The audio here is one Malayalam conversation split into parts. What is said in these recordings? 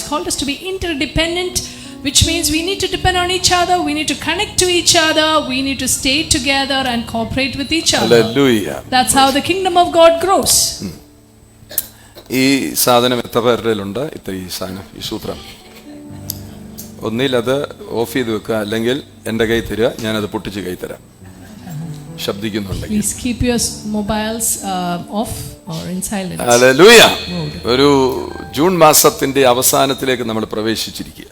called us to be interdependent, which means we need to depend on each other, we need to connect to each other, we need to stay together and cooperate with each other. Hallelujah. That's how the kingdom of God grows. ഈ സാധനം എത്ര പേരുണ്ട്? ഈ സാധനം, ഈ സൂത്രം ഒന്നിൽ അത് ഓഫ് ചെയ്ത് വെക്കുക, അല്ലെങ്കിൽ എൻ്റെ കൈ തരിക, ഞാനത് പൊട്ടിച്ച് കൈ തരാം. ശബ്ദിക്കുന്നുണ്ട്. Please keep your mobiles off or in silence. Hallelujah. ഒരു ജൂൺ മാസത്തിന്റെ അവസാനത്തിലേക്ക് നമ്മൾ പ്രവേശിച്ചിരിക്കുക.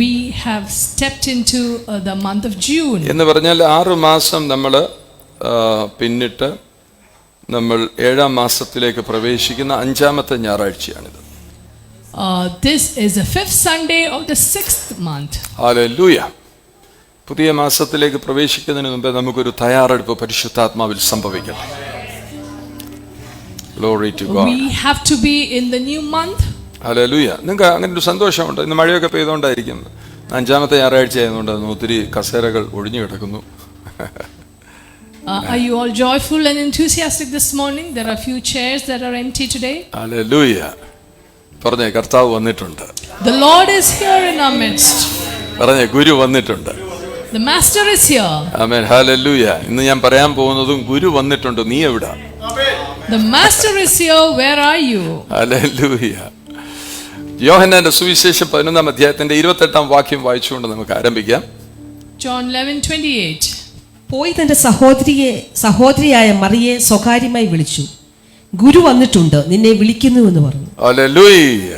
We have stepped into the month of June. എന്ന് പറഞ്ഞാൽ 6 മാസം നമ്മൾ പിന്നിട്ട് നമ്മൾ 7-ാം മാസത്തിലേക്ക് പ്രവേശിക്കുന്ന 5-ാമത്തെ ഞായറാഴ്ചയാണിത്. This is the 5th Sunday of the 6th month. Hallelujah. പുതിയ മാസത്തിലേക്ക് പ്രവേശിക്കുന്നതിന് മുമ്പ് നമുക്കൊരു തയ്യാറെടുപ്പ് പരിശുദ്ധാത്മാവിൽ സംഭവിക്കട്ടെ. Glory to God. We have to be in the new month. Hallelujah. നിങ്ങൾക്ക് അങ്ങനെ ഒരു സന്തോഷമുണ്ട്. ഇന്ന് മഴയൊക്കെ പെയ്തുകൊണ്ടായിരിക്കും, 5-ാമത്തെ ഞായറാഴ്ച ആയതുകൊണ്ട് ഒത്തിരി കസേരകൾ ഒഴിഞ്ഞു കിടക്കുന്നു. Are you all joyful and enthusiastic this morning? There are few chairs that are empty today. Hallelujah. പറഞ്ഞേ, കർത്താവ് വന്നിട്ടുണ്ട്. The Lord is here in our midst. പറഞ്ഞേ, ഗുരു വന്നിട്ടുണ്ട്. The master is here. Amen. Hallelujah. ഇന്ന് ഞാൻ പറയാൻ പോകുന്നതും ഗുരു വന്നിട്ടുണ്ട്. നീ എവിടാ? The master is here. Where are you? Hallelujah. യോഹന്നാന്റെ സുവിശേഷം 11-ാം അധ്യായത്തിന്റെ 28-ാം വാക്യം വായിച്ചുകൊണ്ട് നമുക്ക് ആരംഭിക്കാം. John 11:28. പോയി തന്റെ സഹോദരിയായ മറിയെ സ്വകാര്യമായി വിളിച്ചു. ഗുരു വന്നിട്ടുണ്ട്, നിന്നെ വിളിക്കുന്നു എന്ന് പറഞ്ഞു. ഹല്ലേലൂയ.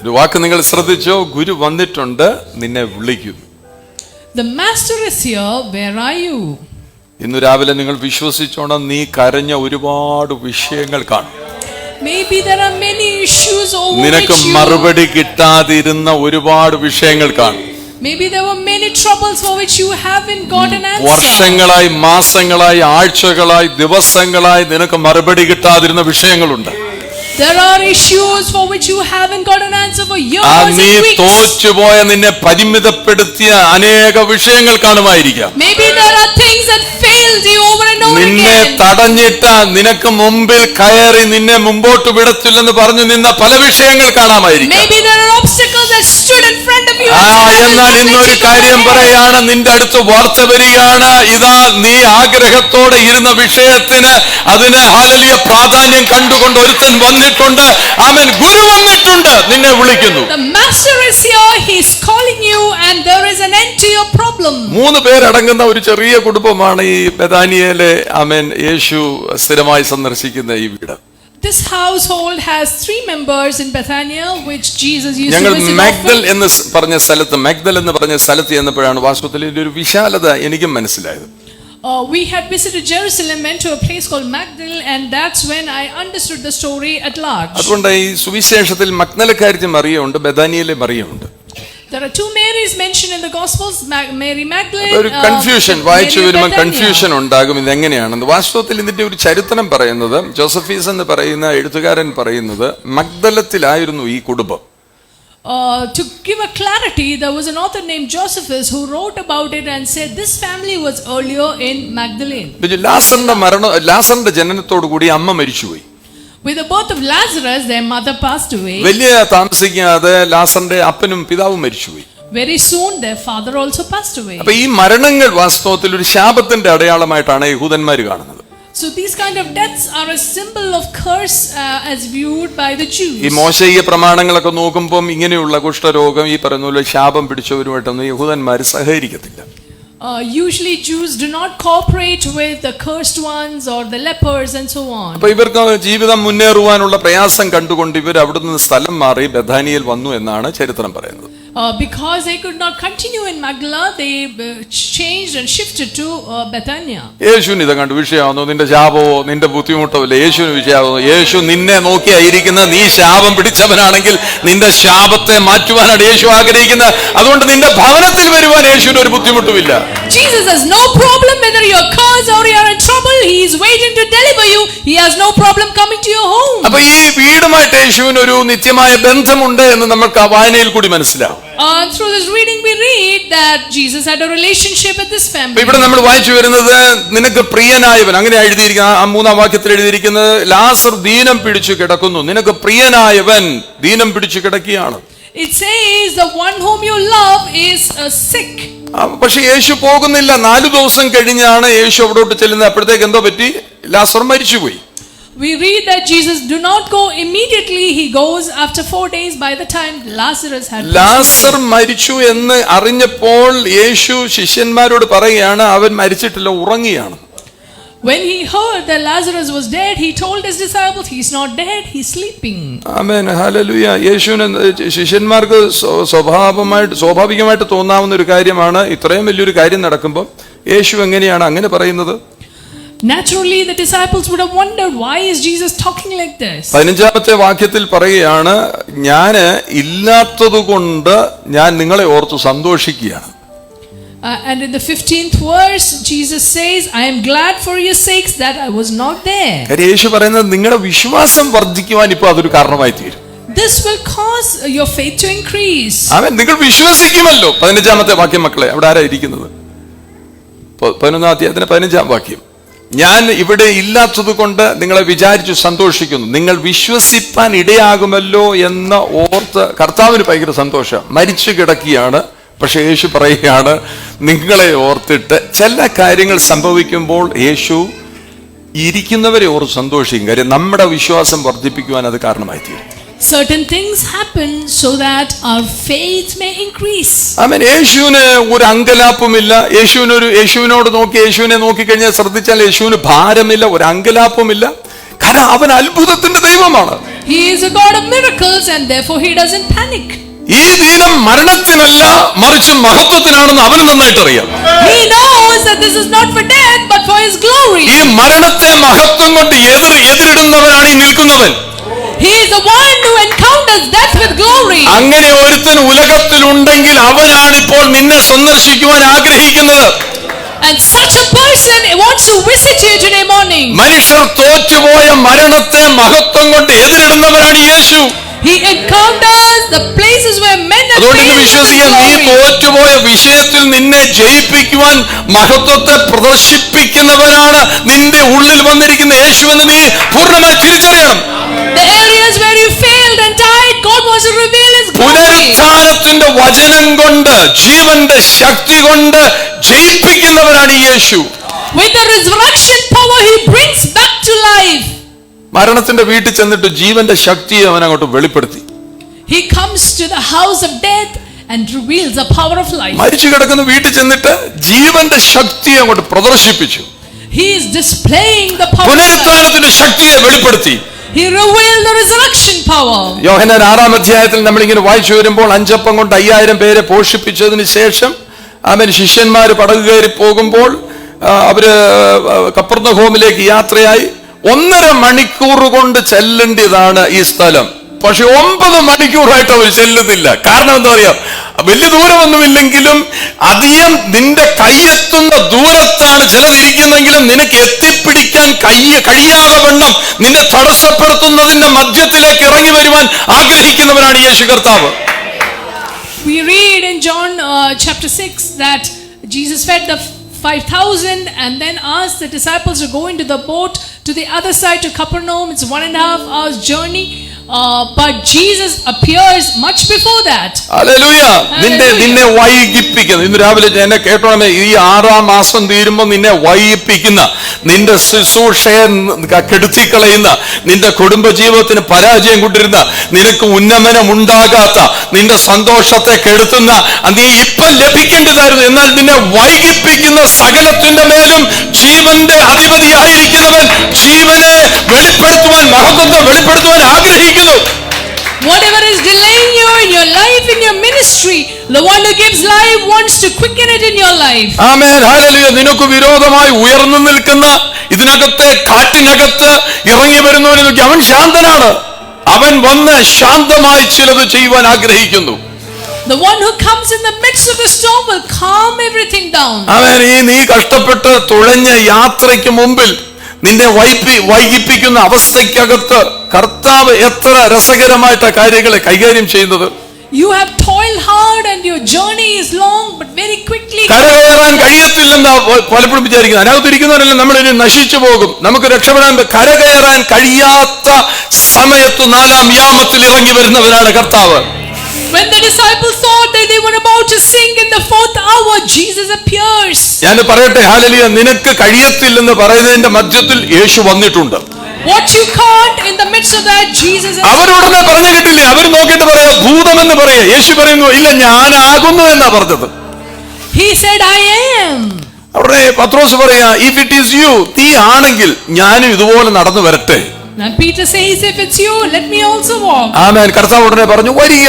ഒരു വാക്ക് നിങ്ങൾ ശ്രദ്ധിച്ചോ? ഗുരു വന്നിട്ടുണ്ട്, നിന്നെ വിളിക്കുന്നു. The master is here. Where are you? ഇന്ന് രാവിലെ നിങ്ങൾ വിശ്വസിച്ചോണം, നീ കരഞ്ഞ ഒരുപാട് വിഷയങ്ങൾ കാണും. Maybe there are many issues over നിനക്ക് മറുപടി കിട്ടാതിരുന്ന ഒരുപാട് വിഷയങ്ങൾ കാണും. Maybe there were many troubles for which you haven't got an answer. വർഷങ്ങളായി, മാസങ്ങളായി, ആഴ്ചകളായി, ദിവസങ്ങളായി നിനക്ക് മറുപടി കിട്ടാതിരുന്ന വിഷയങ്ങളുണ്ട്. There are issues for which you haven't got an answer for years and നീ weeks. തോറ്റുപോയ, നിന്നെ പരിമിതപ്പെടുത്തിയ അനേക വിഷയങ്ങൾ കാണുമായിരിക്കാം. Maybe there are things that failed you over and over നിന്നെ again. തടഞ്ഞിട്ട, നിനക്ക് മുമ്പിൽ കയറി നിന്നെ മുമ്പോട്ട് വിടത്തില്ലെന്ന് പറഞ്ഞു നിന്ന പല വിഷയങ്ങൾ കാണാമായിരിക്കാം. Maybe there are obstacles that stood in front of you. എന്നാൽ ഇന്നൊരു കാര്യം പറയാണ്, നിന്റെ അടുത്ത് വാർത്ത വരികയാണ്. ഇതാ, നീ ആഗ്രഹത്തോടെ ഇരുന്ന വിഷയത്തിന്, അതിന് ഹല്ലേലൂയ പ്രാധാന്യം കണ്ടുകൊണ്ട് ഒരുത്തൻ വന്നിട്ടുണ്ട്. ആമേൻ. ഗുരു വന്നിട്ടുണ്ട്, നിന്നെ വിളിക്കുന്നു. The master is here. He is calling you, and there is an end to your problem. 3 പേരടങ്ങുന്ന ഒരു ചെറിയ കുടുംബമാണ് ഈ ബെഥാനിയയിലെ, ആമേൻ, യേശു സ്ഥിരമായി സന്ദർശിക്കുന്ന ഈ വീട്. This household has 3 members in Bethania, which Jesus used ഞങ്ങൾ to visit മഗ്ദൽ often. എന്ന് പറഞ്ഞ സ്ഥലത്ത് എന്നപ്പോഴാണ് വാസ്തവത്തിൽ ഒരു വിശാലത എനിക്കും മനസ്സിലായത്. We had visited Jerusalem, went to a place called Magdal, and that's when I understood the story at large. അതുകൊണ്ട് ഈ സുവിശേഷത്തിൽ മഗ്ദലക്കാരി മറിയയുണ്ട്, ബെഥാനിയയിലെ മറിയയുണ്ട്. There are 2 Marys mentioned in the Gospels, Mary Magdalene. ഒരു കൺഫ്യൂഷൻ വായിച്ചു വരുമ്പോൾ കൺഫ്യൂഷൻ ഉണ്ടാകും, ഇതെങ്ങനെയാണെന്ന്. വാസ്തവത്തിൽ ഇതിന്റെ ഒരു ചരിത്രം പറയുന്നത്, ജോസഫീസ് എന്ന് പറയുന്ന എഴുത്തുകാരൻ പറയുന്നത്, മഗ്ദലത്തിലായിരുന്നു ഈ കുടുംബം. To give a clarity, there was an author named Josephus who wrote about it and said this family was earlier in Magdalene. ലാസറിന്റെ ജനനത്തോടു കൂടി അമ്മ മരിച്ചുപോയി. With the birth of Lazarus, their mother passed away. വലിയ താമസിക്കാതെ ലാസറിന്റെ അപ്പനും പിതാവും മരിച്ചുപോയി. Very soon their father also passed away. അപ്പൊ ഈ മരണങ്ങൾ വാസ്തവത്തിൽ ഒരു ശാപത്തിന്റെ അടയാളമായിട്ടാണ് യഹൂദന്മാർ കാണുന്നത്. So these kind of deaths are a symbol of curse as viewed by the Jews. ഈ മോശീയ പ്രമാണങ്ങളൊക്കെ നോക്കുമ്പോൾ ഇങ്ങനെയുള്ള കുഷ്ഠരോഗം, ഈ പറയുന്ന പോലെ ശാപം പിടിച്ചവരുമായിട്ടൊന്നും യഹൂദന്മാർ സഹകരിക്കത്തില്ല. Usually Jews do not cooperate with the cursed ones or the lepers and so on. അപ്പൊ ഇവർക്ക് ജീവിതം മുന്നേറുവാനുള്ള പ്രയാസം കണ്ടുകൊണ്ട് ഇവർ അവിടുന്ന് സ്ഥലം മാറി ബെഥാനിയയിൽ വന്നു എന്നാണ് ചരിത്രം പറയുന്നത്. Because they could not continue in Magdala, they changed and shifted to Bethania. യേശുവിന് ഇത് കണ്ട് വിഷയമാവുന്നു, നിന്റെ ശാപമോ നിന്റെ ബുദ്ധിമുട്ടോ ഇല്ല, യേശുവിന് വിഷയമാവുന്നു. യേശു നിന്നെ നോക്കിയായിരിക്കുന്ന, നീ ശാപം പിടിച്ചവനാണെങ്കിൽ നിന്റെ ശാപത്തെ മാറ്റുവാനാണ് യേശു ആഗ്രഹിക്കുന്നത്. അതുകൊണ്ട് നിന്റെ ഭവനത്തിൽ വരുവാൻ യേശുവിന് ഒരു ബുദ്ധിമുട്ടുമില്ല. Jesus has no problem whether you're cursed or you're in trouble. He is waiting to deliver you. He has no problem coming to your home. അപ്പൊ ഈ വീടുമായിട്ട് യേശുവിന് ഒരു നിത്യമായ ബന്ധമുണ്ട് എന്ന് നമുക്ക് ആ വായനയിൽ കൂടി മനസ്സിലാവും. Through this reading we read that Jesus had a relationship with this family. ഇവിടെ നമ്മൾ വായിച്ചു വരുന്നത് നിനക്ക് പ്രിയനായവൻ, അങ്ങനെ എഴുതിയിരിക്കുന്ന ആ 3-ാം വാക്യത്തിൽ എഴുതിയിരിക്കുന്നത് ലാസർ ദീനം പിടിച്ചു കിടക്കുന്നു. നിനക്ക് പ്രിയനായവൻ ദീനം പിടിച്ചു കിടക്കുകയാണ്. It says the one whom you love is sick. പക്ഷെ യേശു പോകുന്നില്ല. 4 ദിവസം കഴിഞ്ഞാണ് യേശു അവിടോട്ട് ചെല്ലുന്നത്. അപ്പോഴത്തേക്ക് എന്തോ പറ്റി? ലാസർ മരിച്ചുപോയി. We read that Jesus do not go immediately, he goes after 4 days. By the time Lazarus had ലാസർ മരിച്ചു എന്ന് അറിഞ്ഞപ്പോൾ യേശു ശിഷ്യന്മാരോട് പറയുകയാണ്, അവൻ മരിച്ചിട്ടില്ല, ഉറങ്ങിയാണ്. When he heard that Lazarus was dead, he told his disciples, he's not dead, he's sleeping. Amen, hallelujah. യേശുവിന് ശിഷ്യന്മാർക്ക് സ്വാഭാവികമായിട്ട് തോന്നാവുന്ന ഒരു കാര്യമാണ്, ഇത്രയും വലിയൊരു കാര്യം നടക്കുമ്പോൾ യേശു എങ്ങനെയാണ് അങ്ങനെ പറയുന്നത്? Naturally, the disciples would have wondered, why is Jesus talking like this? 15-ാമത്തെ വാക്യത്തിൽ പറയുകയാണ്, ഞാൻ ഇല്ലാത്തതുകൊണ്ട് ഞാൻ നിങ്ങളെ ഓർത്ത് സന്തോഷിക്കുകയാണ്. And in the 15th verse, Jesus says, I am glad for your sakes that I was not there. യേശു പറയുന്നത് നിങ്ങളുടെ വിശ്വാസം വർദ്ധിക്കുവാൻ ഇപ്പോൾ അതൊരു കാരണമായി തീരും. This will cause your faith to increase. ആമേൻ, നിങ്ങൾ വിശ്വസിക്കുമല്ലോ. 15-ാമത്തെ വാക്യം മക്കളെ, അവിടെ ആരാ ഇരിക്കുന്നത്? 11-ാം അധ്യായത്തിന് 15-ാം വാക്യം. ഞാൻ ഇവിടെ ഇല്ലാത്തത് കൊണ്ട് നിങ്ങളെ വിചാരിച്ചു സന്തോഷിക്കുന്നു. നിങ്ങൾ വിശ്വസിപ്പാൻ ഇടയാകുമല്ലോ എന്ന് ഓർത്ത് കർത്താവിന് ഭയങ്കര സന്തോഷം. മരിച്ചു കിടക്കുകയാണ്. പക്ഷെ യേശു പറയുകയാണ്, നിങ്ങളെ ഓർത്തിട്ട് ചില കാര്യങ്ങൾ സംഭവിക്കുമ്പോൾ യേശു ഇരിക്കുന്നവരെ ഓർത്ത് സന്തോഷിക്കും. കാര്യം നമ്മുടെ വിശ്വാസം വർദ്ധിപ്പിക്കുവാൻ അത് കാരണമായി തീരും. Certain things happen so that our faith may increase. ആമേൻ. യേശുവിന് ഒരു അങ്കലാപ്പുമില്ല. യേശുവിനോട് നോക്കി, യേശുവിനെ നോക്കിക്കഴിഞ്ഞാൽ ശ്രദ്ധിച്ചാൽ യേശുവിന് ഭാരമില്ല, ഒരു അങ്കലാപ്പുമില്ല. കാരണം അവൻ അത്ഭുതത്തിന്റെ ദൈവമാണ്. He is a God of miracles and therefore he doesn't panic. ഈ ദീനം മരണത്തിനല്ല, മറിച്ച് മഹത്വത്തിനാണെന്ന് അവന് നന്നായിട്ട് അറിയാം. He knows that this is not for death but for his glory. ഈ മരണത്തെ മഹത്വം കൊണ്ട് എതിരിടുന്നവനാണ് ഈ നിൽക്കുന്നവൻ. He is the one who encounters death with glory. അങ്ങനെ ഒരുത്തൻ ഉലകത്തിലുണ്ടെങ്കിൽ അവനാണിപ്പോൾ നിന്നെ സന്ദർശിക്കുവാൻ ആഗ്രഹിക്കുന്നത്. And such a person wants to visit you today morning. മനുഷ്യർ തോറ്റുപോയ മരണത്തെ മഹത്വം കൊണ്ട് എതിരിടുന്നവനാണ് യേശു. He encounters the places where men have അതുകൊണ്ട് ഇന്ന് failed വിശ്വസിക്കാൻ, നീ in glory. തോറ്റുപോയ വിഷയത്തിൽ നിന്നെ ജയിപ്പിക്കുവാൻ മഹത്വത്തെ പ്രദർശിപ്പിക്കുന്നവനാണ് നിന്റെ ഉള്ളിൽ വന്നിരിക്കുന്ന യേശുവെന്ന് നീ പൂർണ്ണമായി തിരിച്ചറിയണം. The areas where you failed and died, God wants to reveal his glory. പുനരുത്ഥാനത്തിന്റെ വചനം കൊണ്ട്, ജീവന്റെ ശക്തി കൊണ്ട് ജയിപ്പിക്കുന്നവനാണ് യേശു. With the resurrection power he brings back to life. മരണത്തിന്റെ വീട്ടിൽ ചെന്നിട്ട് ജീവന്റെ ശക്തിയെ അവൻ അങ്ങോട്ട് വെളിപ്പെടുത്തി. He comes to the house of death and reveals the power of life. മരിച്ചു കിടക്കുന്ന വീട്ടിൽ ചെന്നിട്ട് ജീവന്റെ ശക്തിയെ അങ്ങോട്ട് പ്രദർശിപ്പിച്ചു. He is displaying the power of life. പുനരുത്ഥാനത്തിന്റെ ശക്തിയെ വെളിപ്പെടുത്തി. He revealed the resurrection power. യോഹന്നാൻ 6-ാം അധ്യായത്തിൽ നമ്മൾ ഇങ്ങനെ വായിച്ചു വരുമ്പോൾ 5 അപ്പം കൊണ്ട് 5000 പേരെ പോഷിപ്പിച്ചതിന് ശേഷം അവൻ ശിഷ്യന്മാർ പടക് കയറി പോകുമ്പോൾ അവര് കപ്പർന്നഹൂമിലേക്ക് യാത്രയായി. 1.5 മണിക്കൂർ കൊണ്ട് ചെല്ലേണ്ടതാണ് ഈ സ്ഥലം. പക്ഷെ 9 മണിക്കൂറായിട്ട് അവർ ചെല്ലുന്നില്ല. കാരണം എന്താ പറയാ, വലിയ ദൂരമൊന്നുമില്ലെങ്കിലും അധികം നിന്റെ കൈയെത്തുന്ന ദൂരത്താണ് ചിലതിരിക്കുന്നെങ്കിലും നിനക്ക് എത്തിപ്പിടിക്കാൻ കഴിയാതെ വണ്ണം നിന്നെ തടസ്സപ്പെടുത്തുന്നതിന്റെ മധ്യത്തിലേക്ക് ഇറങ്ങി വരുവാൻ ആഗ്രഹിക്കുന്നവനാണ് യേശു കർത്താവ്. We read in John chapter 6 that Jesus fed the 5,000 and then asked the disciples to go into the boat to the other side to Capernaum. It's 1.5 hours journey. But Jesus appears much before that. Hallelujah. നിന്നെ വൈകിപ്പിക്കുന്ന, ഇന്ന് രാവിലെ എന്നെ കേട്ടോണമേ, ഈ 6-ാം മാസം തീരുമ്പോൾ നിന്നെ വൈകിപ്പിക്കുന്ന, നിന്റെ ശുശ്രൂഷയെ കെടുത്തിക്കളയുന്ന, നിന്റെ കുടുംബജീവിതത്തിന് പരാജയം കൊണ്ടിരുന്ന, നിനക്ക് ഉന്നമനം ഉണ്ടാകാത്ത, നിന്റെ സന്തോഷത്തെ കെടുത്തുന്ന, നീ ഇപ്പം ലഭിക്കേണ്ടതായിരുന്നു എന്നാൽ നിന്നെ വൈകിപ്പിക്കുന്ന സകലത്തിന്റെ മേലും ജീവന്റെ അധിപതിയായിരിക്കുന്നവൻ ജീവനെ വെളിപ്പെടുത്തുവാൻ, മഹത്വത്തെ വെളിപ്പെടുത്തുവാൻ ആഗ്രഹിക്കുന്നു. Whatever is delaying you in your life, in your ministry, the one who gives life wants to quicken it in your life. Amen, hallelujah. നിനക്ക് വിരോധമായി ഉയർന്നു നിൽക്കുന്ന ഇതിനകത്തെ കാറ്റിനകത്ത് ഇറങ്ങി വരുന്നവനെ നോക്കി അവൻ ശാന്തനാണ്. അവൻ വന്ന് ശാന്തമായി ചിലത് ചെയ്യുവാൻ ആഗ്രഹിക്കുന്നു. The one who comes in the midst of the storm will calm everything down. ആമേൻ. നീ കഷ്ടപ്പെട്ട് തുഴഞ്ഞ യാത്രയ്ക്ക് മുമ്പിൽ നിന്നെ വൈകിപ്പിക്കുന്ന അവസ്ഥയ്ക്കകത്ത് കർത്താവ് എത്ര രസകരമായിട്ടാ കാര്യങ്ങളെ കൈകാര്യം ചെയ്യുന്നത്. You have toiled hard and your journey is long, but very quickly. കരകയറാൻ കഴിയത്തില്ലെന്ന് പലപ്പോഴും വിചാരിക്കുന്നത്. അതിനകത്തിരിക്കുന്നവരെല്ലാം നമ്മൾ ഇനി നശിച്ചു പോകും, നമുക്ക് രക്ഷപ്പെടാൻ കരകയറാൻ കഴിയാത്ത സമയത്ത് 4-ാം യാമത്തിൽ ഇറങ്ങി വരുന്നവരാണ് കർത്താവ്. When the disciples thought that they were about to sink in the 4th hour, Jesus appears. ഞാൻ പറയട്ടെ, ഹല്ലേലൂയ, നിനക്ക് കഴിയത്തില്ലെന്ന് പറയുന്നതിന്റെ മധ്യത്തിൽ യേശു വന്നിട്ടുണ്ട്. What you can't, in the midst of that, Jesus has. അവരുടനെ പറഞ്ഞു കേട്ടില്ലേ? അവർ നോക്കിയിട്ട് പറയാ ഭൂതമെന്ന് പറയാ. യേശു പറയുന്നു, ഇല്ല, ഞാനാകുന്നു എന്നാ പറഞ്ഞത്. He said, I am. അവിടെ പത്രോസ് പറയാ, if it is you, നീ ആണെങ്കിൽ ഞാനും ഇതുപോലെ നടന്നു വരട്ടെ. And Peter says, if it's you, let me also walk. ആമേൻ. കർത്താവ് ഉടനെ പറഞ്ഞു, വരിക.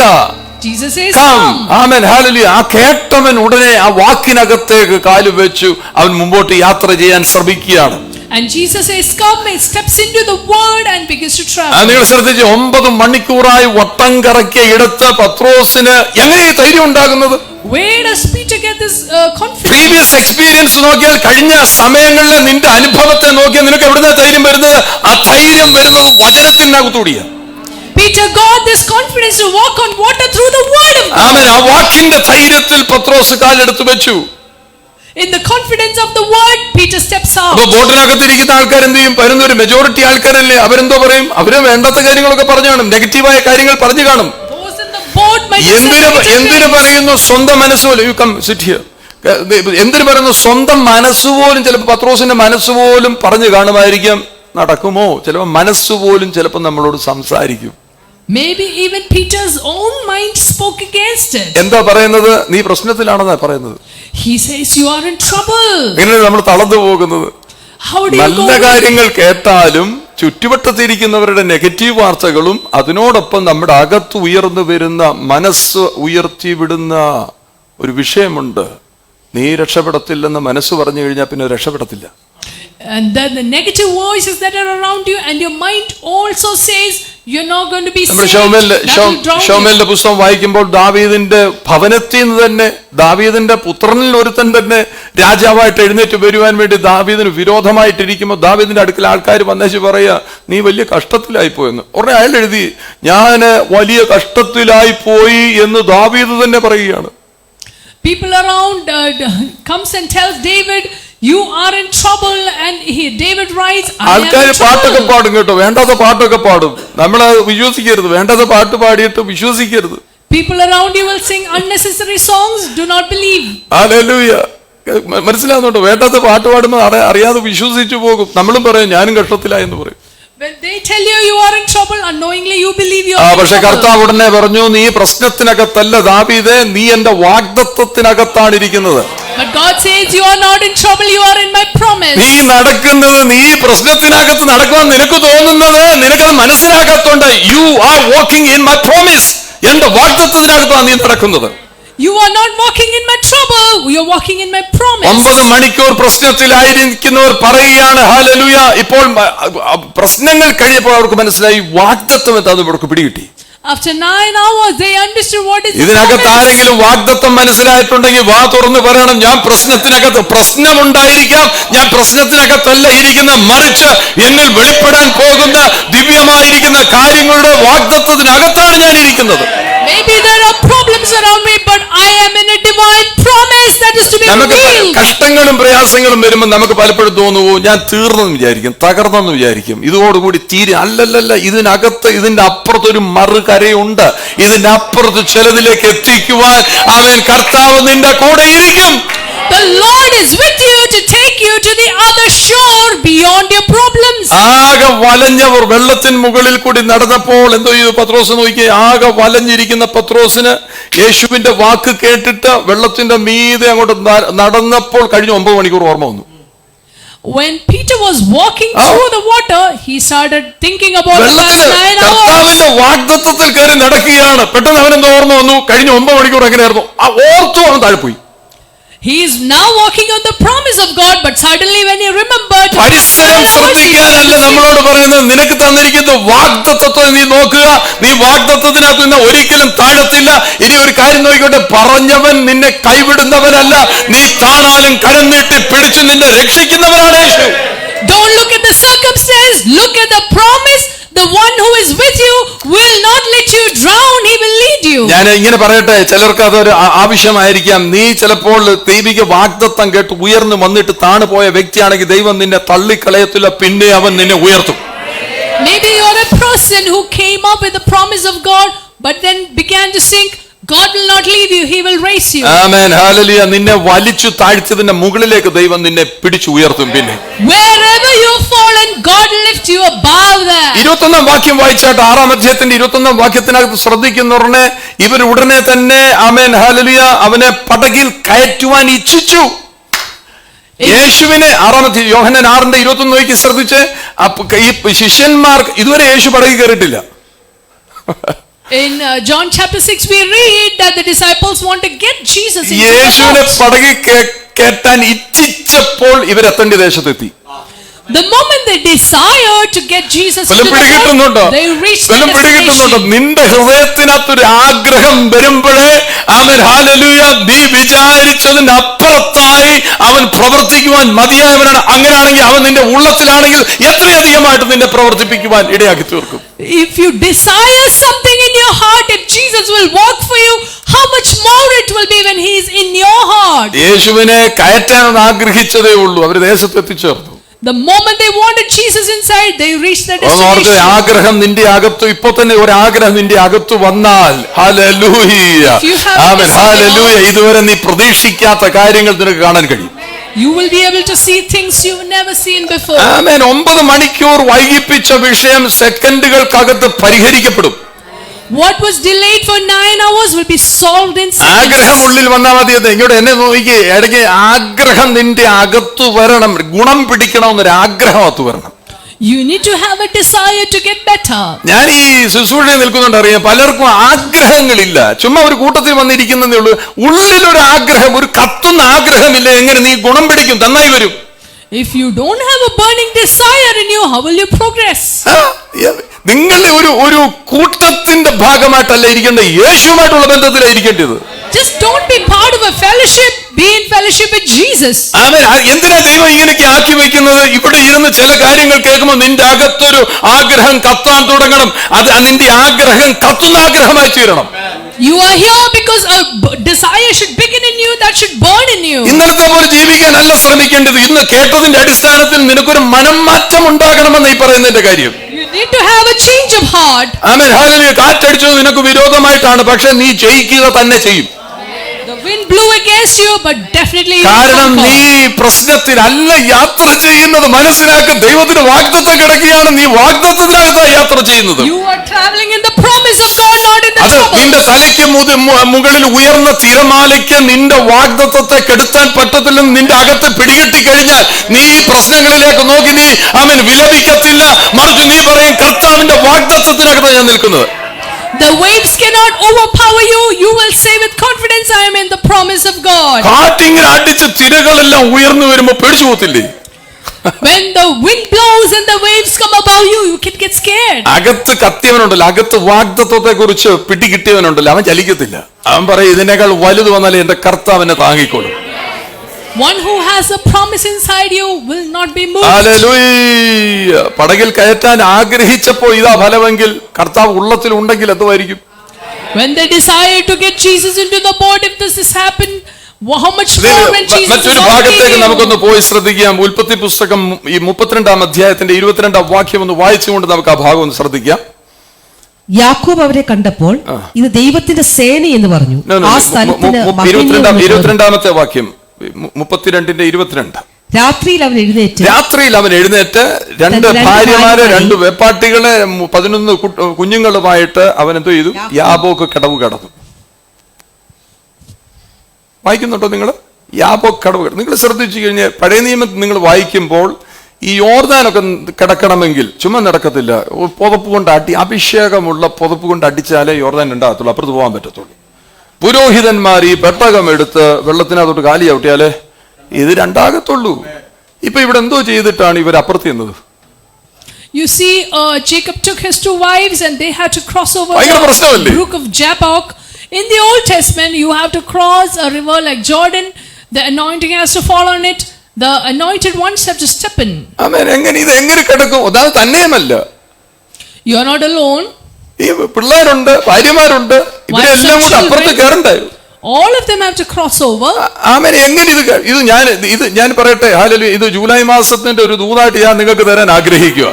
Jesus says, Come. come. ആമേൻ. ഹല്ലേലൂയ. ആ കേട്ടവൻ ഉടനെ ആ വാക്കിനകത്തേക്ക് കാല് വെച്ചു അവൻ മുമ്പോട്ട് യാത്ര ചെയ്യാൻ ശ്രമിക്കുകയാണ്. And Jesus says, come. He steps into the word and begins to travel. നിങ്ങൾ ശ്രദ്ധിച്ച്, 9 മണിക്കൂറായി വട്ടം കറക്കിയ ഇടത്ത് പത്രോസിന് എങ്ങനെ ഈ ധൈര്യം ഉണ്ടാകുന്നത്? Where does Peter get this confidence? Previous experience നോക്കിയാൽ, കഴിഞ്ഞ സമയങ്ങളിലെ നിന്റെ അനുഭവത്തെ നോക്കിയാൽ നിനക്ക് എവിടുന്ന ധൈര്യം വരുന്നത്? ആ ധൈര്യം വരുന്നത് വചനത്തിനകത്തൂടിയാണ്. Peter got this confidence to walk on water through the word of God. ആമേൻ. ആ വാക്കിന്റെ ധൈര്യത്തിൽ പത്രോസ് കാലെടുത്ത് വെച്ചു. In the confidence of the word, Peter steps out. അപ്പൊ ബോട്ടിനകത്തിരിക്കുന്ന ആൾക്കാർ എന്ത് ചെയ്യും? വരുന്ന ഒരു മെജോറിറ്റി ആൾക്കാരല്ലേ, അവരെന്തോ പറയും? അവര് വേണ്ടാത്ത കാര്യങ്ങളൊക്കെ പറഞ്ഞു കാണും, നെഗറ്റീവായ കാര്യങ്ങൾ പറഞ്ഞു കാണും. Those in the boat might say, എന്തിനു പറയുന്നു? സ്വന്തം മനസ്സുപോലും. You come sit here. എന്തിനു പറയുന്നു? സ്വന്തം മനസ്സുപോലും ചിലപ്പോൾ പത്രോസിന്റെ മനസ്സുപോലും പറഞ്ഞു കാണുമായിരിക്കാം. നടക്കുമോ? ചിലപ്പോൾ മനസ്സുപോലും ചിലപ്പോൾ നമ്മളോട് സംസാരിക്കും. maybe even Peter's own mind spoke against it. എന്താ പറയുന്നത്? നീ പ്രശ്നത്തിലാണെന്നാ പറയുന്നത്. He says, you are in trouble. ഇങ്ങനെ നമ്മൾ തളർന്നു പോകുന്നത്. How do you go? നല്ല കാര്യങ്ങൾ കേട്ടാലും ചുറ്റുവട്ടത്തിരിക്കുന്നവരുടെ നെഗറ്റീവ് വാർത്തകളും അതിനോടൊപ്പം നമ്മുടെ അകത്ത് ഉയർന്നു വരുന്ന മനസ്സ് ഉയർത്തി വിടുന്ന ഒരു വിഷയമുണ്ട്. നീ രക്ഷപ്പെടത്തില്ലെന്ന് മനസ്സ് പറഞ്ഞു കഴിഞ്ഞാൽ പിന്നെ രക്ഷപ്പെടത്തില്ല. And then the negative voices that are around you and your mind also says you're not going to be saved. ശമൂവേലിന്റെ പുസ്തകം വായിക്കുമ്പോൾ ദാവീദിന്റെ ഭവനത്തിൽ നിന്ന് തന്നെ, ദാവീദിന്റെ പുത്രനിൽ ഒരുത്തൻ തന്നെ രാജാവായിട്ട് എഴുന്നേറ്റ് വരുവാൻ വേണ്ടി ദാവീദിന് വിരോധമായിട്ടിരിക്കുമ്പോൾ ദാവീദിന്റെ അടുക്കൽ ആൾക്കാർ വന്നേച്ച് പറയാ, നീ വലിയ കഷ്ടത്തിലായി പോയെന്ന്. ഉടനെ അയാൾ എഴുതി, ഞാന് വലിയ കഷ്ടത്തിലായി പോയി എന്ന് ദാവീദ് തന്നെ പറയുകയാണ്. People around comes and tells David, you are in trouble, and David writes, ആൾക്കാർ പാട്ടൊക്കെ പാടും കേട്ടോ, വേണ്ടാത്ത പാട്ടൊക്കെ പാടും. നമ്മള് വിശ്വസിക്കരുത്, വേണ്ടാത്ത പാട്ട് പാടിയിട്ട് വിശ്വസിക്കരുത്. People around you will sing unnecessary songs. Do not believe. Hallelujah. മനസ്സിലാവുന്നുണ്ടോ? വേണ്ടാത്ത പാട്ട് പാടുമ്പോൾ അറിയാതെ വിശ്വസിച്ചു പോകും. നമ്മളും പറയും ഞാനും കഷ്ടത്തിലായെന്ന് പറയും. When they tell you you are in trouble, unknowingly you believe you are in പക്ഷെ trouble. കർത്താവ് ഉടനെ പറഞ്ഞു, നീ പ്രശ്നത്തിനകത്തല്ല ദാവീദേ, നീ എന്റെ വാഗ്ദത്തത്തിനകത്താണ് ഇരിക്കുന്നത്. But God says you are not in trouble, you are in my promise. നീ നടക്കുന്നത്, നീ പ്രശ്നത്തിനകത്ത് നടക്കുവാൻ നിനക്ക് തോന്നുന്നത് നിനക്കത് മനസ്സിലാകത്തോണ്ട്. You are walking in my promise. എന്റെ വാഗ്ദത്തത്തിനകത്താണ് നീ നടക്കുന്നത്. You are not walking in my trouble, you are walking in my promise. 9 മണിക്കൂർ പ്രശ്നത്തിലായിരിക്കുന്നവർ പറയുകയാണ്, ഹല്ലേലൂയ, ഇപ്പോൾ പ്രശ്നങ്ങൾ കഴിയപ്പോൾ അവർക്ക് മനസ്സിലായി വാഗ്ദത്തം എന്താണെന്ന് അവർക്ക് പിടികിട്ടി. After 9 hours they understood what is ഇതിനകത്ത് ആരെങ്കിലും വാഗ്ദത്തം മനസ്സിലായിട്ടുണ്ടെങ്കിൽ വാ തുറന്ന് പറയണം, ഞാൻ പ്രശ്നത്തിനകത്ത്, പ്രശ്നമുണ്ടായിരിക്കാം, ഞാൻ പ്രശ്നത്തിനകത്തല്ല ഇരിക്കുന്ന, മറിച്ച് എന്നിൽ വെളിപ്പെടാൻ പോകുന്ന ദിവ്യമായിരിക്കുന്ന കാര്യങ്ങളുടെ വാഗ്ദത്തത്തിനകത്താണ് ഞാൻ ഇരിക്കുന്നത്. Maybe there are problems around me, but I am in a divine promise that is to be നമുക്ക് revealed. കഷ്ടങ്ങളും പ്രയാസങ്ങളും വരുമ്പോൾ നമുക്ക് പലപ്പോഴും തോന്നുവോ, ഞാൻ തീർന്നെന്ന് വിചാരിക്കും, തകർന്നെന്ന് വിചാരിക്കും, ഇതോടുകൂടി തീരെ. അല്ലല്ലല്ല, ഇതിനകത്ത്, ഇതിന്റെ അപ്പുറത്തൊരു മറുകരയുണ്ട്. ഇതിന്റെ അപ്പുറത്ത് ചിലതിലേക്ക് എത്തിക്കുവാൻ അവൻ കർത്താവ് നിന്റെ കൂടെ ഇരിക്കും. The Lord is with you to take you to the other shore beyond your problems. ആകെ വലഞ്ഞവർ വെള്ളത്തിന് മുകളിൽ കൂടി നടന്നപ്പോൾ എന്തോ ചെയ്തു? പത്രോസ് നോക്കിയേ, ആകെ വലഞ്ഞിരിക്കുന്ന പത്രോസിന് യേശുവിന്റെ വാക്ക് കേട്ടിട്ട് വെള്ളത്തിന്റെ മീതെ അങ്ങോട്ട് നടന്നപ്പോൾ കഴിഞ്ഞ 9 മണിക്കൂർ ഓർമ്മ വന്നു. When Peter was walking through the water, he started thinking about the last 9 hours. കർത്താവിന്റെ വാഗ്ദത്തത്തിൽ കയറി നടക്കുകയാണ്. പെട്ടെന്ന് അവനെന്തോ ഓർമ്മ വന്നു, കഴിഞ്ഞ 9 മണിക്കൂർ എങ്ങനെയായിരുന്നു? ഓർത്തു അവൻ താഴെ പോയി. He is now walking on the promise of God, but suddenly when he remembered, പരിസരം ശ്രദ്ധിക്കാനല്ല നമ്മളോട് പറയുന്നത്, നിനക്ക് തന്നിരിക്കുന്ന വാഗ്ദത്തത്തെ നീ നോക്കുക. നീ വാഗ്ദത്തത്തിനകത്ത് നിന്ന് ഒരിക്കലും താഴത്തില്ല. ഇനി ഒരു കാര്യം നോക്കിക്കോട്ടെ, പറഞ്ഞവൻ നിന്നെ കൈവിടുന്നവനല്ല, നീ താണാലും കരം നീട്ടി പിടിച്ച് നിന്നെ രക്ഷിക്കുന്നവനാണ് യേശു. don't look at the circumstance, look at the promise. the one who is with you will not let you drown, he will lead you. ഞാൻ ഇങ്ങനെ പറയട്ടെ, ചിലർക്ക് അതൊരു ആവശ്യമായിരിക്കാം. നീ ചിലപ്പോൾ ദൈവിക വാഗ്ദത്തം കേട്ട് ഉയർന്നു വന്നിട്ട് താണു പോയ വ്യക്തിയാണെങ്കിൽ ദൈവം നിന്നെ തള്ളിക്കളയത്തില്ല, പിന്നെ അവൻ നിന്നെ ഉയർത്തും. Maybe you're a person who came up with the promise of God but then began to sink. God will not leave you, he will raise you. Amen, hallelujah. നിന്നെ വലിച്ചു താഴ്ത്തിയതിന്റെ മുകളിലേക്ക് ദൈവം നിന്നെ പിടിച്ചു ഉയർത്തും. പിന്നെ Wherever you have fallen, God will lift you above that. 21-ാം വാക്യം വായിച്ചാട്ട് 6-ാം അധ്യായത്തിന്റെ 21-ാം വാക്യത്തിനകത്ത് ശ്രദ്ധിക്കുന്നവരുടെ ഇവർ ഉടനെ തന്നെ ആമേൻ ഹല്ലേലൂയ അവനെ പടകിൽ കയറ്റുവാൻ ഇച്ഛിച്ചു. യേശുവിനെ 6-ാം അധ്യായം യോഹന്നാൻ 6:21 നോക്കി ശ്രദ്ധിച്ച്, ഈ ശിഷ്യന്മാർക്ക് ഇതുവരെ യേശു പടകിൽ കയറിയിട്ടില്ല. In John chapter 6 we read that the disciples want to get Jesus into the യേശുവിനെ boat. പടകിൽ കയറ്റാൻ ഇച്ഛിച്ചപ്പോൾ ഇവരെത്തേണ്ട ദേശത്തെത്തി. The moment they desired to get Jesus into the boat, they reached the destination. നിന്റെ ഹൃദയത്തിനകത്തൊരു ആഗ്രഹം വരുമ്പോഴേ അവൻ ഹല്ലേലൂയ നീ വിചാരിച്ചതിന്റെ അപ്പുറത്തായി അവൻ പ്രവർത്തിക്കുവാൻ മതിയായവനാണ്. അങ്ങനെയാണെങ്കിൽ അവൻ നിന്റെ ഉള്ളത്തിലാണെങ്കിൽ എത്രയധികമായിട്ട് നിന്നെ പ്രവർത്തിപ്പിക്കുവാൻ ഇടയാക്കി തീർക്കും. If you desire something in your heart, if Jesus will work for you, how much more it will be when he is in your heart. യേശുവിനെ കയറ്റാൻ ആഗ്രഹിച്ചതേ ഉള്ളൂ, അവർ ദേശത്തെത്തിച്ചേർന്നു. The moment they wanted Jesus inside, they reached the destination. ആഗ്രഹം നിന്റെ അകത്ത് ഇപ്പോ തന്നെ ഒരു ആഗ്രഹം നിന്റെ അകത്ത് വന്നാൽ ഹല്ലേലൂയ ആമേൻ ഹല്ലേലൂയ ഇതുവരെ നീ പ്രതീക്ഷിക്കാത്ത കാര്യങ്ങൾ നിനക്ക് കാണാൻ കഴിയും. You will be able to see things you've never seen before. ആമേൻ. 9 മണിക്കൂർ വൈകിപ്പിച്ച വിഷയം സെക്കൻഡുകൾക്കകത്ത് പരിഹരിക്കപ്പെടും. What was delayed for 9 hours will be solved in seconds. ആഗ്രഹം ഉള്ളിൽ വന്നാൽ മതി. ഇങ്ങോട്ട് എന്നെ നോക്കി, ഇടയ്ക്ക് ആഗ്രഹം നിന്റെ അകത്തു വരണം, ഗുണം പിടിക്കണമെന്നൊരു ആഗ്രഹം അകത്തു വരണം. You need to have a desire to get better. ഞാൻ ഈ ശുശ്രൂഷയിൽ നിൽക്കുന്നുണ്ട് അറിയാം, പലർക്കും ആഗ്രഹങ്ങളില്ല, ചുമ്മാ ഒരു കൂട്ടത്തിൽ വന്നിരിക്കുന്നതേ ഉള്ളൂ. ഉള്ളിലൊരു ആഗ്രഹം, ഒരു കത്തുന്ന ആഗ്രഹമില്ല. എങ്ങനെ നീ ഗുണം പിടിക്കും? നന്നായി വരും. If you don't have a burning desire in you, how will you progress? നിങ്ങളുടെ ഒരു കൂട്ടത്തിന്റെ ഭാഗമായിട്ടല്ല ഇരിക്കേണ്ടത്, യേശുവുമായിട്ടുള്ള ബന്ധത്തിലായിരിക്കേണ്ടത്. Just don't be part of a fellowship, be in fellowship with Jesus. ആമേൻ. എന്തിനാ ദൈവം ഇങ്ങനെയൊക്കെ ആക്കി വെക്കുന്നത്? ഇവിടെ ഇരുന്ന് ചില കാര്യങ്ങൾ കേൾക്കുമ്പോൾ നിന്റെ അകത്തൊരു ആഗ്രഹം കത്താൻ തുടങ്ങണം. അത് നിന്റെ ആഗ്രഹം കത്തുന്ന ആഗ്രഹമായി തീരണം. You are here because a desire should begin in you, that should burn in you. ഇന്നലത്തെ പോലെ ജീവിക്കാനല്ല ശ്രമിക്കേണ്ടത്. ഇന്ന് കേട്ടതിന്റെ അടിസ്ഥാനത്തിൽ നിനക്കൊരു മനംമാറ്റം ഉണ്ടാകണമെന്ന് ഈ പറയുന്നതിന്റെ കാര്യം. You need to have a change of heart. ആമേൻ ഹല്ലേലൂയ. കാറ്റടിച്ചത് നിനക്ക് വിരോധമായിട്ടാണ്, പക്ഷെ നീ ജയിക്കുക തന്നെ ചെയ്യും. The wind blew against you, but definitely you will കാരണം നീ conquer. പ്രശ്നത്തിലല്ല യാത്ര ചെയ്യുന്നത്. മനസ്സിലാക്കും, ദൈവത്തിന് വാഗ്ദത്തം കിടക്കുകയാണ്, നീ വാഗ്ദത്തത്തിനകത്താണ് യാത്ര ചെയ്യുന്നത്. You are traveling in the promise of God, not in the അത് നിന്റെ trouble. തലയ്ക്ക് മുകളിൽ ഉയർന്ന തിരമാലയ്ക്ക് നിന്റെ വാഗ്ദത്തത്തെ കെടുത്താൻ പറ്റത്തില്ലെന്ന് നിന്റെ അകത്ത് പിടികെട്ടി കഴിഞ്ഞാൽ നീ ഈ പ്രശ്നങ്ങളിലേക്ക് നോക്കി നീ അവൻ വിലപിക്കത്തില്ല, മറിച്ച് നീ പറയും കർത്താവിന്റെ വാഗ്ദത്തത്തിനകത്ത് ഞാൻ നിൽക്കുന്നത്. The waves cannot overpower you. You will say with confidence, I am in the promise of God. കാറ്റിങ്ങനെ അടിച്ച് തിരകളെല്ലാം ഉയർന്നു വരുമ്പോ പേടിച്ചു പോകത്തില്ലേ? When the wind blows and the waves come above you, you can get scared. അകത്ത് കത്തിയവനുണ്ടല്ലോ, അകത്ത് വാഗ്ദത്തത്തെ കുറിച്ച് പിടികിട്ടിയവനുണ്ടല്ലോ, അവൻ ചലിക്കത്തില്ല. അവൻ പറയും ഇതിനേക്കാൾ വലുത് വന്നാലേ എന്റെ കർത്താവിനെ താങ്ങിക്കോളും. One who has a promise inside you will not be moved. Hallelujah. പടകിൽ കയറ്റാൻ ആഗ്രഹിച്ചപ്പോൾ ഇതാ ഫലമെങ്കിൽ കർത്താവ് ഉള്ളത്തിൽ ഉണ്ടെങ്കിൽ എന്തുമായിരിക്കും? When they desire to get Jesus into the boat, if this has happened, how much more when Jesus is മറ്റൊരു ഭാഗത്തേക്ക് already നമുക്കൊന്ന് പോയി ശ്രദ്ധിക്കാം. ഉൽപ്പത്തി പുസ്തകം ഈ 32-ാം അധ്യായത്തിന്റെ 22-ാം വാക്യം ഒന്ന് വായിച്ചുകൊണ്ട് നമുക്ക് ആ ഭാഗം ഒന്ന് ശ്രദ്ധിക്കാം. യാക്കോബ് അവരെ കണ്ടപ്പോൾ ഇത് ദൈവത്തിന്റെ സേന എന്ന് പറഞ്ഞു. ആ സ്ഥലത്തിന് 22-ാമത്തെ വാക്യം 32:22. രാത്രിയിൽ അവൻ എഴുന്നേറ്റ് 2 ഭാര്യമാരെ 2 വെപ്പാട്ടികളെ 11 കുഞ്ഞുങ്ങളുമായിട്ട് അവൻ എന്തോ ചെയ്തു? യാബോക്ക് കടവ് കടന്നു. വായിക്കുന്നുണ്ടോ നിങ്ങൾ? യാബോക്ക് കടവ് കടന്നു. നിങ്ങൾ ശ്രദ്ധിച്ചു കഴിഞ്ഞാൽ പഴയ നിയമത്തിൽ നിങ്ങൾ വായിക്കുമ്പോൾ ഈ യോർദാനൊക്കെ കിടക്കണമെങ്കിൽ ചുമ്മാ നടക്കത്തില്ല. പുതപ്പ് കൊണ്ട് അഭിഷേകമുള്ള പുതപ്പ് കൊണ്ട് അടിച്ചാലേ യോർദാൻ ഉണ്ടാകത്തുള്ളൂ, അപ്പുറത്ത് പോകാൻ പറ്റത്തുള്ളൂ. പുരോഹിതന്മാർ ഈ പെട്ടകം എടുത്ത് വെള്ളത്തിനകത്തോട്ട് കാലി ചവിട്ടിയാലേ ഇത് രണ്ടാകത്തുള്ളൂ. ഇപ്പൊ ഇവിടെ എന്തോ ചെയ്തിട്ടാണ് ഇവർ അപ്പുറത്ത് ചെയ്യുന്നത്? You see, Jacob took his 2 wives and they had to cross over the brook of Jabbok. In the Old Testament, you have to cross a river like Jordan. The anointing has to fall on it. The anointed ones have to step in. ആമേൻ. ഇത് എങ്ങനെ കിടക്കും? അത് തന്നെയുമല്ല, You are not alone. ഈ പിള്ളേരുണ്ട്, ഭാര്യമാരുണ്ട്, ഇവരെല്ലാം കൂടെ അപ്പുറത്ത് കയറണ്ടേ? All of them have to cross over. ആമേൻ. എങ്ങനെ ഇത് ഞാൻ പറയട്ടെ, ഹല്ലേലൂയ, ഇത് ജൂലൈ മാസത്തിന്റെ ഒരു ദൂതായിട്ട് ഞാൻ നിങ്ങൾക്ക് തരാൻ ആഗ്രഹിക്കുക.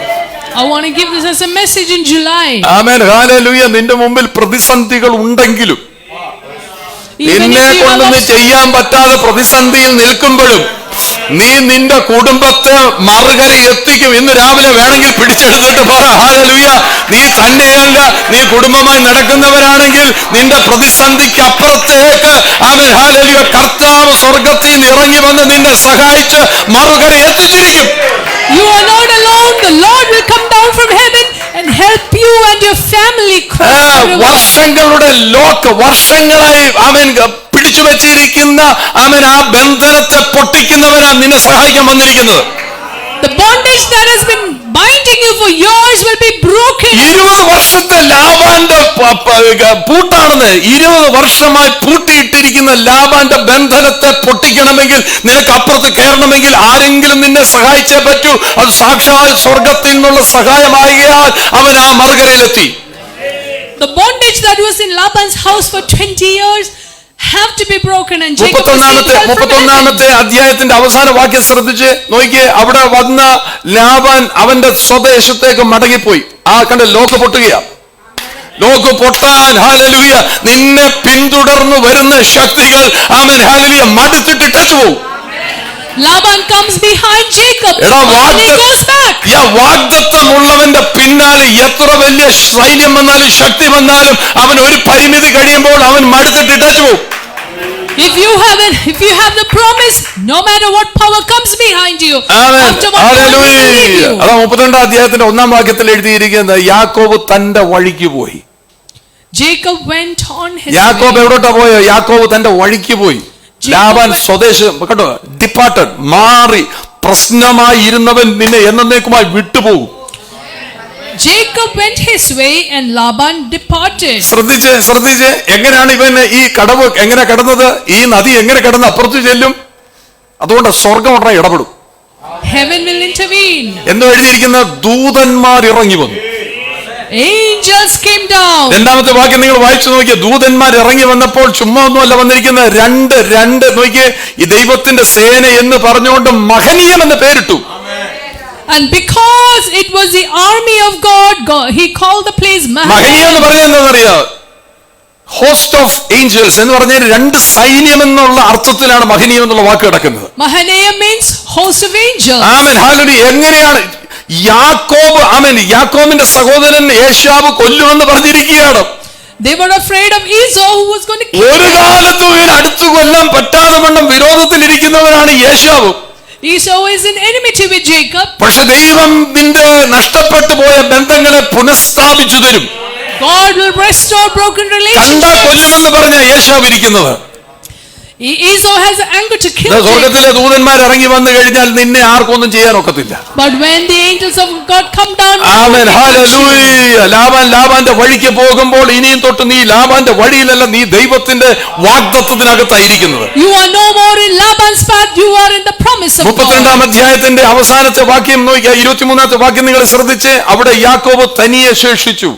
I want to give this as a message in July. Amen. Hallelujah. നിന്റെ മുമ്പിൽ പ്രതിസന്ധികൾ ഉണ്ടെങ്കിലും, നിന്നെ കൊണ്ടൊന്നും ചെയ്യാൻ പറ്റാതെ പ്രതിസന്ധിയിൽ നിൽക്കുമ്പോഴും നീ നിന്റെ കുടുംബത്തെ മറുകര എത്തിക്കും. ഇന്ന് രാവിലെ വേണമെങ്കിൽ പിടിച്ചെടുത്തിട്ട് പറ ഹല്ലേലൂയ. നീ തന്നെയല്ല, നീ കുടുംബമായി നടക്കുന്നവരാണെങ്കിൽ നിന്റെ പ്രതിസന്ധിക്ക് അപ്പുറത്തേക്ക് ആമേൻ ഹല്ലേലൂയ കർത്താവ് സ്വർഗ്ഗത്തിൽ നിന്ന് ഇറങ്ങി വന്ന് നിന്നെ സഹായിച്ച് മറുകര എത്തിച്ചിരിക്കും. You are not alone. The Lord will come down from heaven and help you and your family cross the river. വർഷങ്ങളായി ആമേൻ പിടിച്ചു വെച്ചിരിക്കുന്ന ആമേൻ ആ ബന്ധനത്തെ പൊട്ടിക്കുന്നവരാ നിന്നെ സഹായിക്കാൻ വന്നിരിക്കുന്നത്. The bondage that has been binding you for years will be broken. 20 വർഷത്തെ ലാബാന്റെ പൂട്ടാണെന്ന്. 20 വർഷമായി പൂട്ടിയിട്ടിരിക്കുന്ന ലാബാന്റെ ബന്ധനത്തെ പൊട്ടിക്കണമെങ്കിൽ, നിനക്ക് അപ്പുറത്ത് കയറണമെങ്കിൽ ആരെങ്കിലും നിന്നെ സഹായിച്ചേ പറ്റൂ. അത് സാക്ഷാൽ സ്വർഗത്തിൽ നിന്നുള്ള സഹായമാകിയാൽ അവൻ ആ മറുകരയിലെത്തി. The bondage that was in Laban's house for 20 years have to be broken. And Jacob was saying, 31-ാമത്തെ അധ്യായത്തിന്റെ അവസാന വാക്യം ശ്രദ്ധിച്ച് നോക്കിയേ. അവിടെ വന്ന ലാബാൻ അവന്റെ സ്വദേശത്തേക്ക് മടങ്ങിപ്പോയി. ആ കണ്ട ലോക്ക് പൊട്ടുകയാ. ലോക്ക് പൊട്ടാൻ ഹല്ലേലൂയ നിന്നെ പിന്തുടർന്നു വരുന്ന ശക്തികൾ ആമേൻ ഹല്ലേലൂയ മടുത്തിട്ടിട്ടു പോകും. Laban comes behind Jacob and he goes back. വാഗ്ദത്തമുള്ളവന്റെ പിന്നാലെ എത്ര വലിയ സൈന്യം വന്നാലും ശക്തി വന്നാലും അവൻ ഒരു പരിമിതി കഴിയുമ്പോൾ അവൻ മടുത്തിട്ടിട്ടു പോകും. If you have the promise, no matter what power comes behind you, after what power will leave you. അതാ 32-ാം അധ്യായത്തിന്റെ 1-ാം വാക്യത്തിൽ എഴുതിയിരിക്കുന്നത്, യാക്കോബ് തന്റെ വഴിക്ക് പോയി. Jacob went on his യാക്കോബ് എവിടോട്ടാ പോയോ? യാക്കോബ് തന്റെ വഴിക്ക് പോയി. ലാബാൻ സ്വദേശം കേട്ടോ ഡിപ്പാർട്ടഡ്, മാറി. പ്രശ്നമായി ഇരുന്നവൻ നിന്നെ എന്നേക്കുമായി വിട്ടുപോകും. Jacob went his way and Laban departed. ശ്രദ്ധിച്ച് എങ്ങനെയാണ് ഇവൻ ഈ കടവ് എങ്ങനെ കടന്നത്? ഈ നദി എങ്ങനെ കടന്ന് അപ്പുറത്ത് ചെല്ലും? അതുകൊണ്ട് സ്വർഗം ഉടനെ ഇടപെടും. Heaven will intervene. എന്തോ എഴുതിയിരിക്കുന്ന ദൂതന്മാർ ഇറങ്ങി വന്നു. Angels came down. രണ്ടാമത്തെ വാക്യം നിങ്ങൾ വായിച്ചു നോക്കിയ. ദൂതന്മാർ ഇറങ്ങി വന്നപ്പോൾ ചുമ്മാ ഒന്നുമല്ല വന്നിരിക്കുന്നത്. രണ്ട് നോക്കിയേ. ഈ ദൈവത്തിന്റെ സേന എന്ന് പറഞ്ഞുകൊണ്ട് മഹനീയം എന്ന് പേരിട്ടു. And because it was the army of God, he called the place മഹനീയം എന്ന് പറഞ്ഞാൽ എന്താണെന്നറിയാം? ഹോസ്റ്റ് ഓഫ് ഏഞ്ചൽസ് എന്ന് പറഞ്ഞാൽ 2 സൈന്യം എന്നുള്ള അർത്ഥത്തിലാണ് മഹനീയം എന്നുള്ള വാക്ക് കിടക്കുന്നത്. Mahanaim means host of angels. Amen hallelujah. എങ്ങനെയാണ് യാക്കോബ് ആമേൻ യാക്കോബിന്റെ സഹോദരൻ ഏശാവ് കൊല്ലുമെന്ന് പറഞ്ഞിരിക്കുകയാണ്. They were afraid of Esau who was going to kill ഒരു കാലത്തും ഇവൻ അടുത്തു കൊല്ലാൻ പറ്റാതെ വണ്ണം വിരോധത്തിലിരിക്കുന്നവനാണ് ഏശാവ്. Esau is in enmity with Jacob. പക്ഷെ ദൈവം നിന്റെ നഷ്ടപ്പെട്ടു പോയ ബന്ധങ്ങളെ പുനഃസ്ഥാപിച്ചു തരും. God will restore broken relationships. കണ്ടാ കൊല്ലുമെന്ന് പറഞ്ഞ ഏശാവ് ഇരിക്കുന്നത്. Esau has anger to kill. സ്വർഗത്തിലെ ദൂതന്മാർ ഇറങ്ങി വന്നു കഴിഞ്ഞാൽ നിന്നെ ആർക്കൊന്നും ചെയ്യാൻ ഒക്കത്തില്ല. But when the angels of God come down, ആമേൻ ഹല്ലേലൂയ. ലാബാന്റെ വഴിക്ക് പോകുമ്പോൾ ഇനിയും തൊട്ട് നീ ലാബാന്റെ വഴിയിലല്ല, നീ ദൈവത്തിന്റെ വാഗ്ദത്തത്തിനകത്തായിരിക്കുന്നത്. You are no more in Laban's path, you are in the promise of God. 32-ാം അധ്യായത്തിന്റെ അവസാനത്തെ വാക്യം നോക്കിയാൽ 23-ാമത്തെ വാക്യം നിങ്ങൾ ശ്രദ്ധിച്ച്. അവിടെ യാക്കോബ് തനിയെ ശേഷിച്ചു.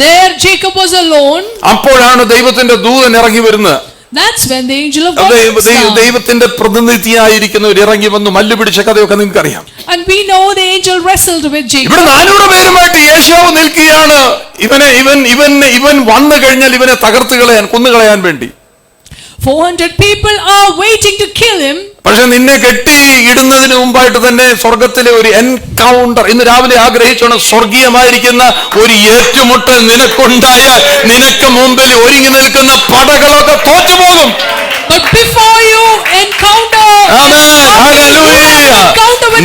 There Jacob was alone. അപ്പോഴാണ് ദൈവത്തിന്റെ ദൂതൻ ഇറങ്ങി വരുന്നത്. That's when the angel of God comes down. ദൈവത്തിന്റെ പ്രതിനിധിയായിരിക്കുന്നവർ ഇറങ്ങി വന്നു മല്ല് പിടിച്ച കഥയൊക്കെ നിങ്ങൾക്ക് അറിയാം. And we know the angel wrestled with Jacob. ഇവിടെ 400 പേരുമായിട്ട് ഏശാവ് നിൽക്കുകയാണ്. ഇവൻ വന്നു കഴിഞ്ഞാൽ ഇവനെ തകർത്ത് കളയാൻ, കൊന്നുകളയാൻ വേണ്ടി. 400 people are waiting to kill him. പക്ഷെ നിന്നെ കെട്ടി ഇടുന്നതിന് മുമ്പായിട്ട് തന്നെ സ്വർഗത്തിലെ ഒരു എൻകൗണ്ടർ ഇന്ന് രാവിലെ ആഗ്രഹിച്ചാണ്. സ്വർഗീയമായിരിക്കുന്ന ഒരു ഏറ്റുമുട്ടൽ നിനക്കുണ്ടായാൽ നിനക്ക് മുമ്പിൽ ഒരുങ്ങി നിൽക്കുന്ന പടകളൊക്കെ തോറ്റുപോകും. But before you encounter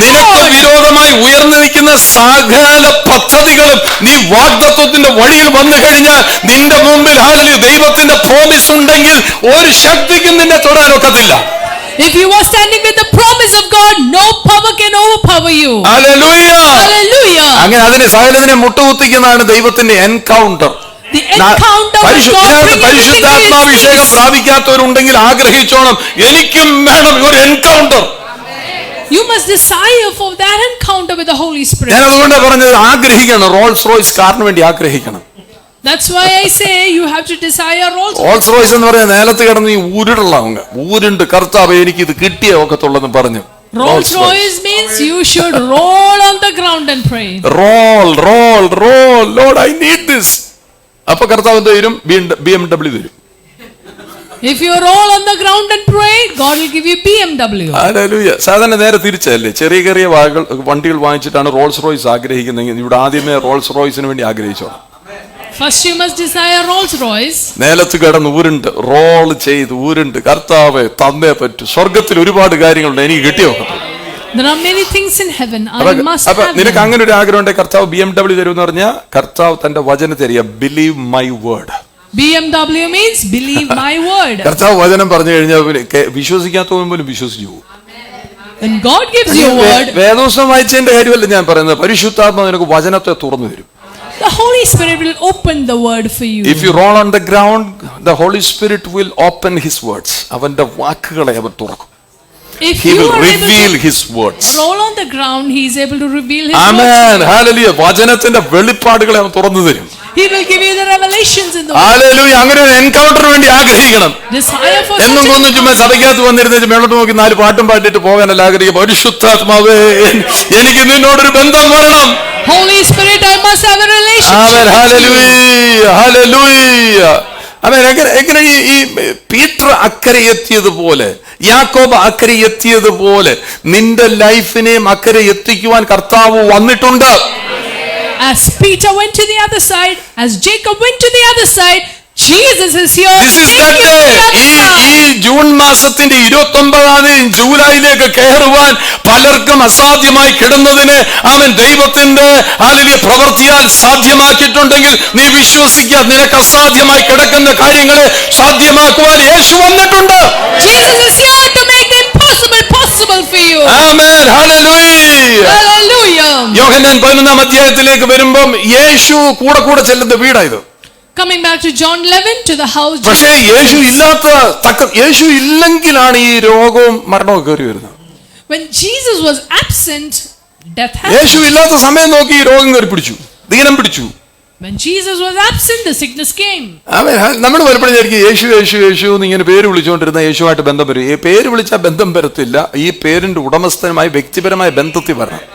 നിനക്ക് വിരോധമായി ഉയർന്നു നിൽക്കുന്ന സകല പദ്ധതികളും നീ വാഗ്ദത്വത്തിന്റെ വഴിയിൽ വന്നു കഴിഞ്ഞാൽ നിന്റെ മുമ്പിൽ ദൈവത്തിന്റെ പ്രോമിസ് ഉണ്ടെങ്കിൽ ഒരു ശക്തിക്കും നിന്നെ തൊടാനൊക്കത്തില്ല. If you are standing with the promise of God, no power can overpower you. Hallelujah. Hallelujah. അങ്ങനെ അതിനെ സകലതിനെ മുട്ടുകുത്തിക്കുന്നതാണ് ദൈവത്തിന്റെ encounter. The encounter with God. പരിശുദ്ധാത്മാഭിഷേകം പ്രാപിക്കാത്തവരുണ്ടെങ്കിൽ ആഗ്രഹിച്ചോണം, എനിക്കും വേണം ഒരു encounter. You must desire for that encounter with the Holy Spirit. ഞാൻ അതുകൊണ്ട് പറഞ്ഞത് ആഗ്രഹിക്കണം, റോൾസ് റോയ്സ് കാറിന് വേണ്ടി ആഗ്രഹിക്കണം. That's why I say you have to desire Rolls Royce. Rolls Royce എന്ന് പറയാൻ നേരത്തെ കിടന്ന് ഈ ഊരുണ്ട് കർത്താവ് എനിക്ക് ഇത് കിട്ടിയേ ഒക്കത്തുള്ളെന്ന് പറഞ്ഞു. Rolls Royce means you should roll on the ground and pray. Roll, Lord, I need this. അപ്പൊ കർത്താവ് എന്ത് തരും? BMW തരും. If you roll on the ground and pray, God will give you BMW. Hallelujah. സാധാരണ നേരെ തിരിച്ചല്ലേ, ചെറിയ വണ്ടികൾ വാങ്ങിച്ചിട്ടാണ് റോൾസ് റോയ്സ് ആഗ്രഹിക്കുന്നതെങ്കിൽ ഇവിടെ ആദ്യമേ റോൾസ് റോയ്സിന് വേണ്ടി ആഗ്രഹിച്ചോളാം. First you must desire Rolls Royce. നേലത്ത് കിടന്ന് റോൾ ചെയ്ത് കർത്താവെ തന്നേ പറ്റൂ. സ്വർഗത്തിൽ ഒരുപാട് കാര്യങ്ങളുണ്ട്, എനിക്ക് കിട്ടിയോ? There are many things in heaven. I must have them. നിനക്ക് അങ്ങനെ ഒരു ആഗ്രഹം ഉണ്ടെങ്കിൽ കർത്താവ് BMW തരുമെന്ന് പറഞ്ഞാൽ കർത്താവ് തന്റെ വചനത്തെ അറിയാം. Believe my word. BMW means believe my word. കർത്താവ് വചനം പറഞ്ഞു കഴിഞ്ഞാൽ വിശ്വസിക്കാത്തവൻ പോലും വിശ്വസിച്ചു പോകും. When God gives you a word, വേദോസം വായിച്ചതിന്റെ കാര്യമല്ല ഞാൻ പറയുന്നത്, പരിശുദ്ധാത്മാവ് നിനക്ക് വചനത്തെ തുറന്നു തരും. the Holy Spirit will open the word for you. If you roll on the ground, the Holy Spirit will open his words. അവന്റെ വാക്കുകളെ അവൻ തുറക്കും. If He you will are reveal able his words. to roll on the ground, he is able to reveal his Amen. words. Hallelujah. വചനത്തിന്റെ വെളിപ്പാടുകളെ അവൻ തുറന്നു തരും. He will give you the revelations in the word. Hallelujah. അങ്ങനെ ഒരു എൻകൗണ്ടറിന് വേണ്ടി ആഗ്രഹിക്കണം. Desire for എന്നും such ഒന്നും ചുമ്മാ സഭയ്ക്കകത്ത് വന്നിരുന്ന മേളോട്ട് നോക്കി 4 പാട്ടും പാടിയിട്ട് പോകാനല്ല ആഗ്രഹിക്കുക. പരിശുദ്ധാത്മാവേ, എനിക്ക് നിന്നോടൊരു ബന്ധം വരണം. Holy Spirit, I must have a relationship. Amen. Hallelujah. Hallelujah. എങ്ങനെ ഈ പീറ്റർ അക്കരെ എത്തിയതുപോലെ, യാക്കോബ് അക്കരെ എത്തിയതുപോലെ നിന്റെ ലൈഫിനെയും അക്കരെ എത്തിക്കുവാൻ കർത്താവ് വന്നിട്ടുണ്ട്. As Peter went to the other side, as Jacob went to the other side, Jesus is here. This is that day. ഈ ജൂൺ മാസത്തിന്റെ 29-ാം തീയതി ജൂലൈയിലേക്ക് കയറുവാൻ പലർക്കും അസാധ്യമായി കിടന്നതിന് അവൻ ദൈവത്തിന്റെ ഹല്ലേലൂയ പ്രവൃത്തിയാൽ സാധ്യമാക്കിയിട്ടുണ്ടെങ്കിൽ നീ വിശ്വസിക്കുക. നിനക്ക് അസാധ്യമായി കിടക്കുന്ന കാര്യങ്ങളെ സാധ്യമാക്കുവാൻ യേശു വന്നിട്ടുണ്ട്. Jesus is here to make the impossible possible for you. Amen. Hallelujah. Hallelujah. യോഹന്നാൻ 11-ാം അധ്യായത്തിലേക്ക് വരുമ്പോൾ യേശു കൂടെ ചെല്ലുന്ന വീടായത്. Coming back to John 11, to the house. പക്ഷേ യേശു ഇല്ലെങ്കിലാണ് ഈ രോഗവും മരണവും കയറി വരുന്നത്. When Jesus was absent, death Yeshu happened. ഇല്ലാത്ത സമയം നോക്കി ഈ രോഗം കയറി പിടിച്ചു, ദീനം പിടിച്ചു. When Jesus was absent, the sickness came. നമ്മൾ പലപ്പോഴും യേശു എന്ന് ഇങ്ങനെ പേര് വിളിച്ചുകൊണ്ടിരുന്ന യേശുവായിട്ട് ബന്ധം വരും. ഈ പേര് വിളിച്ചാൽ ബന്ധം വരത്തില്ല. ഈ പേരിന്റെ ഉടമസ്ഥനുമായി വ്യക്തിപരമായ ബന്ധത്തിൽ വരണം.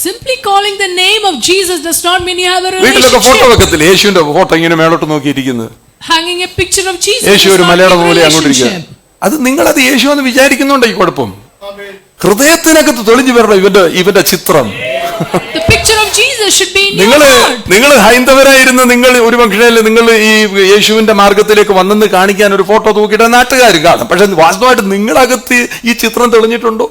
Simply calling the name of Jesus does not mean you have a വീട്ടിലൊക്കെ ഫോട്ടോ relationship. വെക്കത്തില്ല, യേശുവിന്റെ ഫോട്ടോ ഇങ്ങനെ മേളോട്ട് നോക്കിയിരിക്കുന്നത്. Hanging a picture of Jesus Yeshu does ഒരു not മലയാളം mean പോലെ അങ്ങോട്ടിരിക്കുക. relationship. അത് നിങ്ങളത് യേശു എന്ന് വിചാരിക്കുന്നുണ്ടോ? ഈ കുഴപ്പം ഹൃദയത്തിനകത്ത് തെളിഞ്ഞു വരണം ഇവന്റെ ചിത്രം. The picture of Jesus should be in your heart. നിങ്ങൾ ഹൈന്ദവരായിരുന്ന നിങ്ങൾ ഒരു പക്ഷേ നിങ്ങൾ ഈ യേശുവിന്റെ മാർഗത്തിലേക്ക് വന്നെന്ന് കാണിക്കാൻ ഒരു ഫോട്ടോ തൂക്കിയിട്ട് നാട്ടുകാർ കാണും. പക്ഷെ വാസ്തവമായിട്ട് നിങ്ങളകത്ത് ഈ ചിത്രം തെളിഞ്ഞിട്ടുണ്ടോ?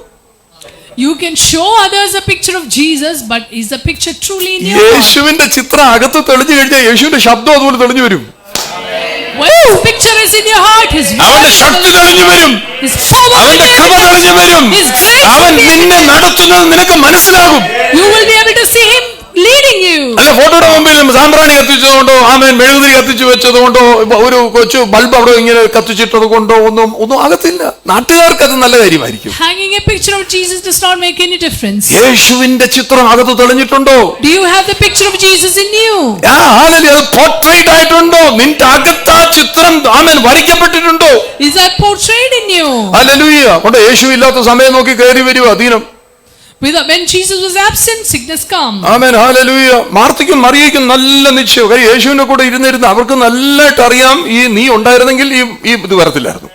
You can show others a picture of Jesus, but is the picture truly in your heart? യേശുവിന്റെ ചിത്രം അകത്ത് തെളിഞ്ഞു കഴിഞ്ഞാൽ യേശുവിന്റെ ശബ്ദം അതുപോലെ തെളിഞ്ഞു വരും. When his picture is in your heart, his അവന്റെ voice ശക്തി തെളിഞ്ഞു വരും, his power, അവന്റെ കൃപ തെളിഞ്ഞു വരും, his grace, അവൻ നിന്നെ നടത്തുന്നത് നിനക്ക് മനസ്സിലാകും. you will be able to see him leading you. അല്ല ഫോട്ടോയുടെ മുമ്പിൽ സാമ്പ്രാണി കത്തിച്ചതുകൊണ്ടോ മെഴുകുതിരി കത്തിച്ചു വെച്ചതുകൊണ്ടോ ഒരു കൊച്ചു ബൾബ് അവിടെ ഇങ്ങനെ കത്തിച്ചിട്ടത് കൊണ്ടോ ഒന്നും ആകത്തില്ല. നാട്ടുകാർക്ക് അത് നല്ല കാര്യമായിരിക്കും. Hanging a picture of Jesus does not make any difference. യേശുവിന്റെ ചിത്രം അകത്ത് തെളിഞ്ഞിട്ടുണ്ടോ? Do you have the picture of Jesus in you? അത് പോർട്രേറ്റ് ആയിട്ടുണ്ടോ? നിന്റെ അകത്ത് ആ ചിത്രം വരയ്ക്കപ്പെട്ടിട്ടുണ്ടോ? Is that portrayed in you? Hallelujah. കൊണ്ട് യേശു ഇല്ലാത്ത സമയം നോക്കി കയറി വരുവാ ദീനം. When Jesus was absent, sickness comes. ആമേൻ. ഹല്ലേലൂയ. മാർത്തയ്ക്കും മറിയയ്ക്കും നല്ല നിശ്ചയം. കാര്യം യേശുവിന്റെ കൂടെ ഇരുന്നിരുന്ന് അവർക്ക് നല്ലതായിട്ട് അറിയാം നീ ഉണ്ടായിരുന്നെങ്കിൽ ഈ ഇത് വരത്തില്ലായിരുന്നു.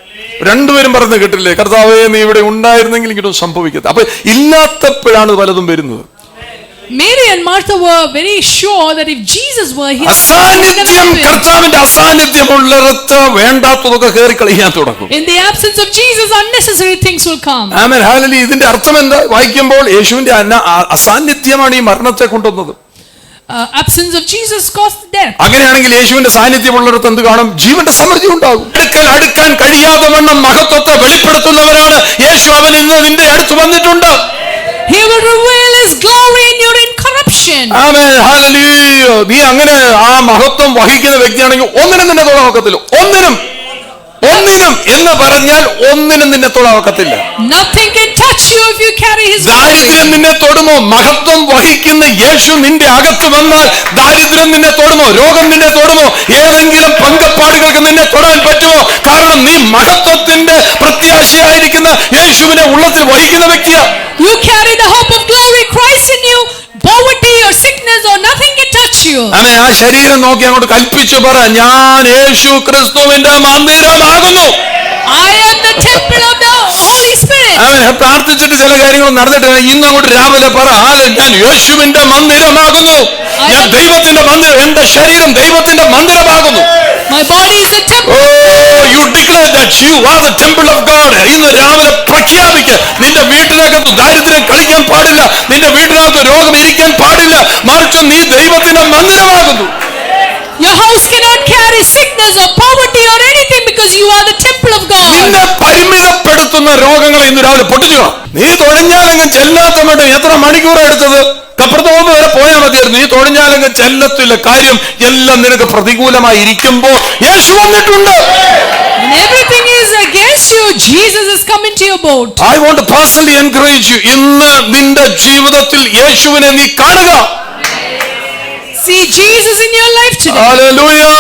രണ്ടുപേരും പറഞ്ഞു കേട്ടില്ലേ, കർത്താവേ നീ ഇവിടെ ഉണ്ടായിരുന്നെങ്കിൽ ഇങ്ങോട്ട് സംഭവിക്കത്ത. അപ്പൊ ഇല്ലാത്തപ്പോഴാണ് പലതും വരുന്നത്. Mary and Martha were very sure that if Jesus were here, കർത്താവിന്റെ അസാന്നിധ്യമുള്ളിടത്ത് വേണ്ടാത്തതൊക്കെ കയറി കളിക്കാൻ തുടങ്ങും. in the absence of Jesus, unnecessary things will come. Amen. Hallelujah. ഇതിന്റെ അർത്ഥം എന്താ? വായിക്കുമ്പോൾ യേശുവിന്റെ അസാന്നിധ്യമാണ് ഈ മരണത്തെ കൊണ്ടുവന്നത്. Absence of Jesus caused death. അങ്ങനെയാണെങ്കിൽ യേശുവിന്റെ സാന്നിധ്യമുള്ളിടത്ത് എന്ത് കാണും? ജീവന്റെ സമൃദ്ധി ഉണ്ടാകും. അടുക്കാൻ കഴിയാതെ വണ്ണം മഹത്വത്തെ വെളിപ്പെടുത്തുന്നവരാണ് യേശു. അവൻ ഇന്ന് നിന്റെ അടുത്ത് വന്നിട്ടുണ്ട്. He will reveal his glory in your incorruption. Amen. Hallelujah. നീ അങ്ങനെ ആ മഹത്വം വഹിക്കുന്ന വ്യക്തിയാണെങ്കിൽ ഒന്നിനും നിന്നെ തൊടാൻ ഒക്കത്തില്ല. ഒന്നിനും എന്ന് പറഞ്ഞാൽ ഒന്നിനും നിന്നെ തൊടാൻ ഒക്കത്തില്ല. Nothing can touch touch you if you carry his ദാരിദ്ര്യം glory? നിന്നെ തൊടുമോ? മഹത്വം വഹിക്കുന്ന യേശു നിന്റെ അകത്ത് വന്നാൽ ദാരിദ്ര്യം നിന്നെ തൊടുമോ? രോഗം നിന്നെ തൊടുമോ? ഏതെങ്കിലും പങ്കപ്പാടുകൾക്ക് നിന്നെ തൊടാൻ പറ്റുമോ? കാരണം നീ മഹത്വത്തിന്റെ പ്രത്യാശയായിരിക്കുന്ന യേശുവിനെ ഉള്ളത്തിൽ വഹിക്കുന്ന വ്യക്തിയാ. You carry the hope of glory, Christ in you. Poverty or sickness or nothing can touch you. അവൻ ആ ശരീരം നോക്കി അങ്ങോട്ട് കൽപ്പിച്ചു പറ, ഞാൻ യേശു ക്രിസ്തുവിന്റെ മന്ദിരമാകുന്നു. I am the temple of the Holy Spirit. അവൻ പ്രാർത്ഥിച്ചിട്ട് ചില കാര്യങ്ങൾ നടന്നിട്ട് ഇന്ന് അങ്ങോട്ട് രാവിലെ പറ, ഞാൻ യേശുവിന്റെ മന്ദിരമാകുന്നു. ഞാൻ ദൈവത്തിന്റെ മന്ദിരം, എന്റെ ശരീരം ദൈവത്തിന്റെ മന്ദിരമാകുന്നു. My body is the temple. Oh, you declare that you are the temple of God. ഇന്ന് രാവിലെ പ്രഖ്യാപിക്കുക, നിന്റെ വീട്ടിനകത്ത് ദാരിദ്ര്യം കളിക്കാൻ പാടില്ല, നിന്റെ വീട്ടിനകത്ത് രോഗം ഇരിക്കാൻ പാടില്ല, മറിച്ച് നീ ദൈവത്തിന്റെ മന്ദിരമാകുന്നു. Your house cannot carry sickness or poverty or anything because you are the temple of God. നിന്നെ പരിമിതപ്പെടുത്തുന്ന രോഗങ്ങളെ ഇന്ന് രാവിലെ പൊട്ടിച്ചു. നീ തൊഴിഞ്ഞാലെങ്കിൽ ചെല്ലാത്ത മട്ടും എത്ര മണിക്കൂറാണ് എടുത്തത്? കപ്പർത്തോമ് വരെ പോയാൽ മതിയായിരുന്നു. നീ തൊഴിഞ്ഞാലെങ്കിൽ ചെല്ലത്തില്ല. കാര്യം എല്ലാം നിനക്ക് പ്രതികൂലമായി ഇരിക്കുമ്പോൾ യേശു വന്നിട്ടുണ്ട്. When everything is against you, Jesus is coming to your boat. I want to personally encourage you. ഇന്ന് നിന്റെ ജീവിതത്തിൽ യേശുവിനെ നീ കാണുക. See Jesus in your life today. Hallelujah.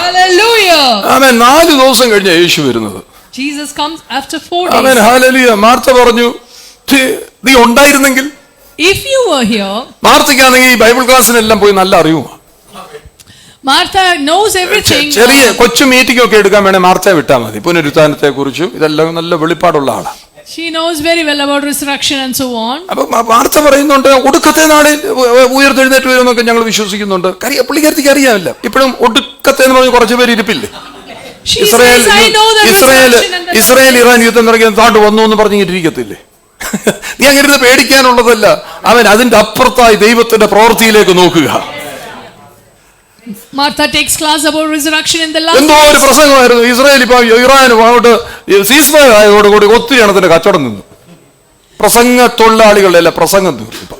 Hallelujah. ആമേൻ. 4 ദിവസം കഴിഞ്ഞ യേശു വരുന്നത്. Jesus comes after 4 ആമേൻ. days. ഹല്ലേലൂയ. മാർത്ത പറഞ്ഞു, നീ ഉണ്ടായിരുന്നെങ്കിൽ. If you were here, മാർത്തയ്ക്കാണെങ്കിൽ ഈ ബൈബിൾ ക്ലാസ്സിനെല്ലാം പോയി നല്ല അറിയുമോ? Martha knows everything. ചെറിയ കൊച്ചു മീറ്റിംഗ് ഒക്കെ എടുക്കാൻ വേണേ മാർത്തയെ വിട്ടാൽ മതി. പുനരുത്ഥാനത്തെ കുറിച്ചും ഇതെല്ലാം നല്ല വെളിപ്പാടുള്ള ആളാണ്. She knows very well about resurrection and so on. അപ്പൊ മാർത്ത പറയുന്നുണ്ട്, ഒടുക്കത്തെ നാളിൽ ഉയർത്തെഴുന്നേറ്റ് വരുമെന്നൊക്കെ ഞങ്ങൾ വിശ്വസിക്കുന്നുണ്ട്. പുള്ളിക്കാരത്തിക്ക് അറിയാമല്ല, ഇപ്പോഴും ഒടുക്കത്തെ എന്ന് പറഞ്ഞ് കുറച്ച് പേര് ഇരിപ്പില്ലേ? She says, I know the resurrection and the Israel Iran യുദ്ധം നടക്കുന്ന താണ്ട് വന്നു എന്ന് പറഞ്ഞിരിക്കത്തില്ലേ? നീ അങ്ങനെ പേടിക്കാനുള്ളതല്ല. അവൻ അതിന്റെ അപ്പുറത്തായി ദൈവത്തിന്റെ പ്രവൃത്തിയിലേക്ക് നോക്കുക. Martha takes class about resurrection in the last എന്തോ ഒരു പ്രസംഗമായിരുന്നു. ഇസ്രായേൽ ഇപ്പൊ ഇറാനും അങ്ങോട്ട് സീസ്ഫയർ ആയതോടുകൂടി ഒത്തിരി എണ്ണത്തിന്റെ കച്ചവടം നിന്നു. പ്രസംഗ തൊഴിലാളികളല്ല പ്രസംഗം തീർന്നു.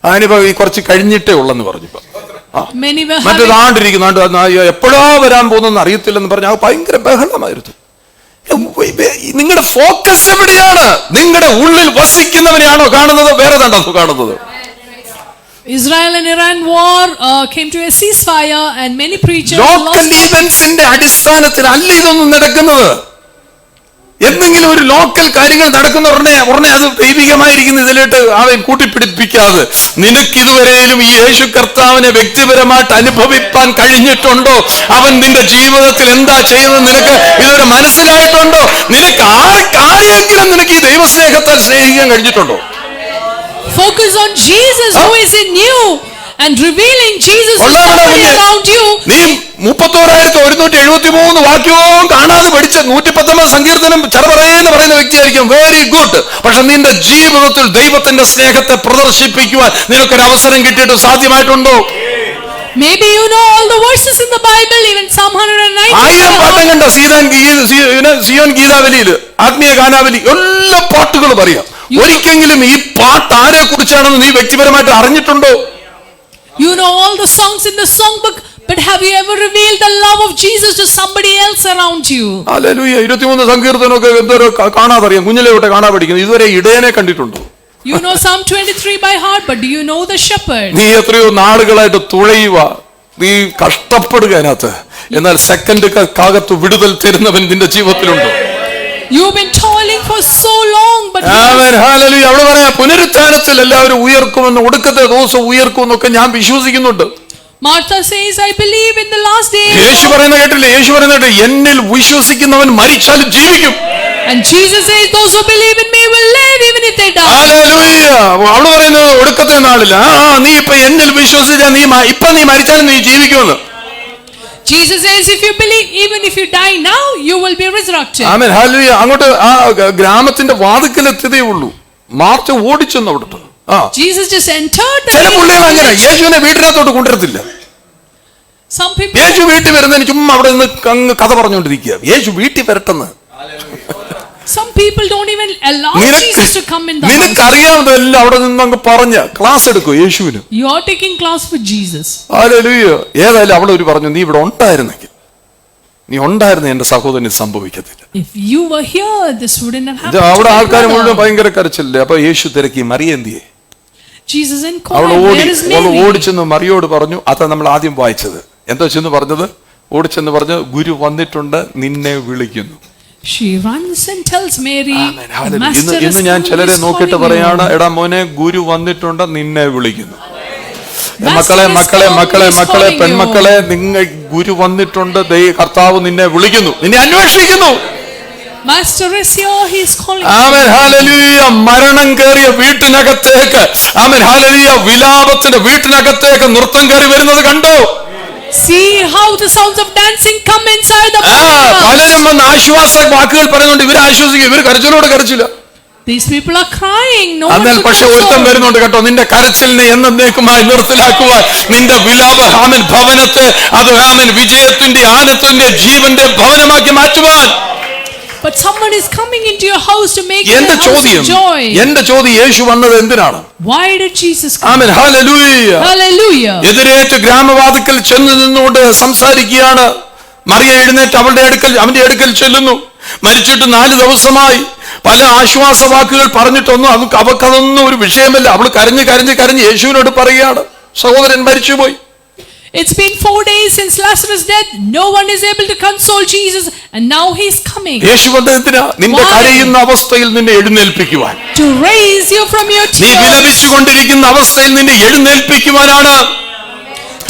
അതിനിപ്പോ ഈ കുറച്ച് കഴിഞ്ഞിട്ടേ ഉള്ളെന്ന് പറഞ്ഞു. മറ്റേതാണ്ടിരിക്കുന്നു, എപ്പോഴാ വരാൻ പോകുന്നെന്ന് അറിയത്തില്ലെന്ന് പറഞ്ഞ ഭയങ്കര ബഹളമായിരുന്നു. നിങ്ങളുടെ ഫോക്കസ് എവിടെയാണ്? നിങ്ങളുടെ ഉള്ളിൽ വസിക്കുന്നവനെയാണോ കാണുന്നത്? വേറെ തണ്ടോ കാണുന്നത്? Israel and Iran war came to a ceasefire and many preachers local ഈവന്റ്സിന്റെ അടിസ്ഥാനത്തിൽ അല്ല ഇതൊന്നും നടക്കുന്നത്. എന്തെങ്കിലും ഒരു ലോക്കൽ കാര്യങ്ങൾ നടക്കുന്ന ഉടനെ അത് ദൈവികമായിരിക്കുന്ന ഇതിലോട്ട് അവൻ കൂട്ടിപ്പിടിപ്പിക്കാതെ, നിനക്ക് ഇതുവരെയും ഈ യേശു കർത്താവിനെ വ്യക്തിപരമായിട്ട് അനുഭവിപ്പാൻ കഴിഞ്ഞിട്ടുണ്ടോ? അവൻ നിന്റെ ജീവിതത്തിൽ എന്താ ചെയ്യുന്നത് നിനക്ക് ഇതുവരെ മനസ്സിലായിട്ടുണ്ടോ? നിനക്ക് ആരെങ്കിലും നിനക്ക് ഈ ദൈവസ്നേഹത്താൽ സ്നേഹിക്കാൻ കഴിഞ്ഞിട്ടുണ്ടോ? Focus on Jesus who is in you and revealing Jesus who is around you. നീ 31,173 വാക്യവും കാണാതെ പഠിച്ച 119 സങ്കീർത്തനം ചെറുപറയെന്ന് പറയുന്ന വ്യക്തിയായിരിക്കും. Very good. പക്ഷെ നിന്റെ ജീവിതത്തിൽ ദൈവത്തിന്റെ സ്നേഹത്തെ പ്രദർശിപ്പിക്കുവാൻ നിനക്കൊരു അവസരം കിട്ടിയിട്ട് സാധ്യമായിട്ടുണ്ടോ? Maybe you know all the verses in the Bible, even Psalm 109. 1000 പാട്ടം കണ്ട സിയോൻ ഗീതാവലിയിൽ, ആത്മീയ ഗാനാവലി എല്ലാ പാട്ടുകളും അറിയാം. ഒരിക്കലെങ്കിലും ഈ പാട്ട് ആരെ കുറിച്ചാണെന്ന് നീ വ്യക്തിപരമായിട്ട് അറിഞ്ഞിട്ടുണ്ടോ? You know all the songs in the songbook, but have you ever revealed the love of Jesus to somebody else around you? Hallelujah. 23 സങ്കീർത്തനമൊക്കെ എന്തോരോ കാണാതറിയാം. കുഞ്ഞിലെ തൊട്ട് കാണാൻ പഠിക്കുന്നു. ഇതുവരെ ഇടയനെ കണ്ടിട്ടുണ്ടോ? You know Psalm 23 by heart, but do you know the shepherd? നീ എത്രയോ നാളുകളായിട്ട് തുഴയുക, നീ കഷ്ടപ്പെടുക അതിനകത്ത്. എന്നാൽ സെക്കൻഡുകൾക്കകത്ത് വിടുതൽ തരുന്നവൻ നിന്റെ ജീവിതത്തിലുണ്ടോ? You've been toiling for so long, but hallelujah. അവിടെ പറയാ പുനരുത്ഥാനത്തിൽ എല്ലാവരും ഉയർക്കുമെന്ന്, ഒടുക്കത്തെ ദിവസം ഉയർക്കുമെന്നൊക്കെ ഞാൻ വിശ്വസിക്കുന്നുണ്ട്. Martha says, I believe in the last day. യേശു പറയുന്ന കേട്ടില്ലേ? യേശു പറയുന്നത് എന്നിൽ വിശ്വസിക്കുന്നവൻ മരിച്ചാലും ജീവിക്കും. And Jesus says, those who believe in me will live even if they die. Hallelujah. അവള് പറയുന്നത് ഒടുക്കത്തെ നാളില്ല. നീ ഇപ്പൊ എന്നിൽ വിശ്വസിച്ചാൽ നീ മരിച്ചാലും നീ ജീവിക്കുമെന്ന്. Jesus says, if you believe, even if you die now, you will be resurrected. Amen. Hallelujah. അങ്ങോട്ട് ആ ഗ്രാമത്തിന്റെ വാതിക്കലെത്തിയതേ ഉള്ളൂ. മാർത്ത ഓടിച്ചെന്ന് അവിടുത്തെ. Jesus just entered the ചില പുള്ളികൾ അങ്ങനെ യേശുവിനെ വീട്ടിനകത്തോട്ട് കൊണ്ടുവരത്തില്ല. Some people, യേശു വീട്ടിൽ വരുന്നതിന് ചുമ്മാ അവിടെ നിന്ന് കഥ പറഞ്ഞുകൊണ്ടിരിക്കുക. യേശു വീട്ടിൽ വരട്ടെന്ന്. some people don't even allow Jesus to come in the house. നിനക്കറിയാവുന്നതെല്ലാം അവിടെ നിന്ന് അങ്ങ് പറഞ്ഞ ക്ലാസ് എടുക്കും യേശുവിന്. You are taking class with Jesus. Hallelujah. ഏതായാലും അവളൊരു പറഞ്ഞു, നീ ഇവിടെ ഉണ്ടായിരുന്നെങ്കിൽ നീ ഉണ്ടായിരുന്ന എന്റെ സഹോദരന് സംഭവിക്കത്തില്ല. If you were here, this wouldn't have ഇത് happened. അവിടെ to my ആൾക്കാർ മുഴുവൻ brother. ഭയങ്കര കരച്ചില്ലേ. അപ്പൊ യേശു തിരക്കി മറിയ എന്തിയെ. Jesus അവൾ inquired, ഓടി where is അവൾ Mary? ഓടിച്ചെന്ന് മറിയോട് പറഞ്ഞു. അതാ നമ്മൾ ആദ്യം വായിച്ചത്. എന്താ ചെന്ന് പറഞ്ഞത്? ഓടിച്ചെന്ന് പറഞ്ഞു, ഗുരു വന്നിട്ടുണ്ട്, നിന്നെ വിളിക്കുന്നു. She runs and tells Mary, amen. the hallelujah. master ഇന്ന് is ഞാൻ come, ചിലരെ he's നോക്കിയിട്ട് calling പറയാണ്, you. എടാ മോനെ, ഗുരു വന്നിട്ടുണ്ട്, നിന്നെ വിളിക്കുന്നു. Master മക്കളെ is മക്കളെ come, മക്കളെ he's മക്കളെ calling പെൺമക്കളെ, you. നിങ്ങൾ ഗുരു വന്നിട്ടുണ്ട്, കർത്താവ് നിന്നെ വിളിക്കുന്നു, നിന്നെ അന്വേഷിക്കുന്നു. Master is here, he's calling you. Amen. Hallelujah. മരണം കയറിയ വീട്ടിനകത്തേക്ക്, ആമേൻ, ഹല്ലേലൂയ, വിലാപത്തിന്റെ വീട്ടിനകത്തേക്ക് നൃത്തം കയറി വരുന്നത് കണ്ടോ? See how the sounds of dancing come inside the പലരും house. വന്ന് ആശ്വാസ വാക്കുകൾ പറയുന്നുണ്ട്. ഇവര് ആശ്വസിക്കും, ഇവര് കരച്ചിലോട് കരച്ചില്ല. These people are crying. No one എന്നാൽ to പക്ഷെ ഒരുത്തം console. വരുന്നുണ്ട് കേട്ടോ, നിന്റെ കരച്ചിലിനെ എന്നേക്കുമായി നിർത്തലാക്കുവാൻ, നിന്റെ വിലാപ ആമൻ ഭവനത്തെ അത് ആമൻ വിജയത്തിന്റെ ആനത്തിന്റെ ജീവന്റെ ഭവനമാക്കി മാറ്റുവാൻ. But someone is coming into your house to make your എന്റെ house ചോദ്യം, a joy. എന്റെ ചോദ്യം, യേശു വന്നത് എന്തിനാണ്? Why did Jesus come? ആമൻ. ഹല്ലേലൂയ. Hallelujah. എതിരേറ്റ് ഗ്രാമവാതിക്കൽ ചെന്ന് നിന്നുകൊണ്ട് സംസാരിക്കുകയാണ്. മറിയ എഴുന്നേറ്റ് അവന്റെ അടുക്കൽ ചെല്ലുന്നു. മരിച്ചിട്ട് 4 ദിവസമായി. പല ആശ്വാസ വാക്കുകൾ പറഞ്ഞിട്ടൊന്നും അവക്കതൊന്നും ഒരു വിഷയമല്ല. അവൾ കരഞ്ഞ് കരഞ്ഞ് കരഞ്ഞ് യേശുവിനോട് പറയുകയാണ്, സഹോദരൻ മരിച്ചുപോയി. It's been 4 days since Lazarus' death. No one is able to console Jesus, and now he's coming. യേശു വന്നത് എന്തിനാ? നിന്റെ Why? കരയുന്ന അവസ്ഥയിൽ നിന്നെ എഴുന്നേൽപ്പിക്കുവാൻ. To raise you from your നീ tears. വിലപിച്ചുകൊണ്ടിരിക്കുന്ന അവസ്ഥയിൽ നിന്നെ എഴുന്നേൽപ്പിക്കുവാനാണ്.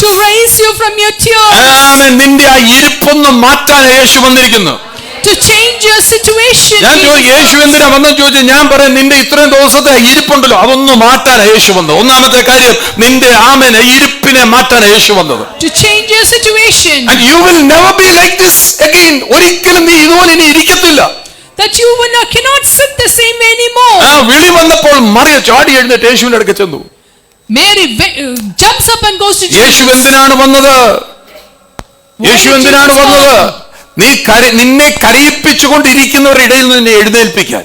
To raise you from your tears. ആമേൻ. നിന്റെ ആ ഇരിപ്പൊന്ന് മാറ്റാൻ യേശു വന്നിരിക്കുന്നു. To change your situation. ഞാൻ യേശു എന്തിനാ വന്നെന്ന് ചോദിച്ചാൽ ഞാൻ പറയാം, നിന്റെ ഇത്രയും ദിവസത്തെ ഇരിപ്പുണ്ടല്ലോ അതൊന്ന് മാറ്റാൻ യേശു വന്നത്. ഒന്നാമത്തെ കാര്യം, നിന്റെ ആമേൻ ഇരിപ്പിനെ മാറ്റാൻ യേശു വന്നത്. To change your situation. And you will never be like this again. ഒരിക്കലും നീ ഇതുപോലെ ഇനി ഇരിക്കത്തില്ല. That you cannot sit the same way anymore. ആ വിളി വന്നപ്പോൾ മറിയ ചാടി എഴുന്നേറ്റ് യേശുവിന്റെ അടുക്കൽ ചെന്നു. Mary jumps up and goes to Yeshu Jesus. എന്തിനാണ് വന്നത്? യേശു എന്തിനാണ് വന്നത്? നിന്നെ കരയിപ്പിച്ചുകൊണ്ടിരിക്കുന്നവരുടെ ഇടയിൽ നിന്നെ എഴുന്നേൽപ്പിക്കാൻ.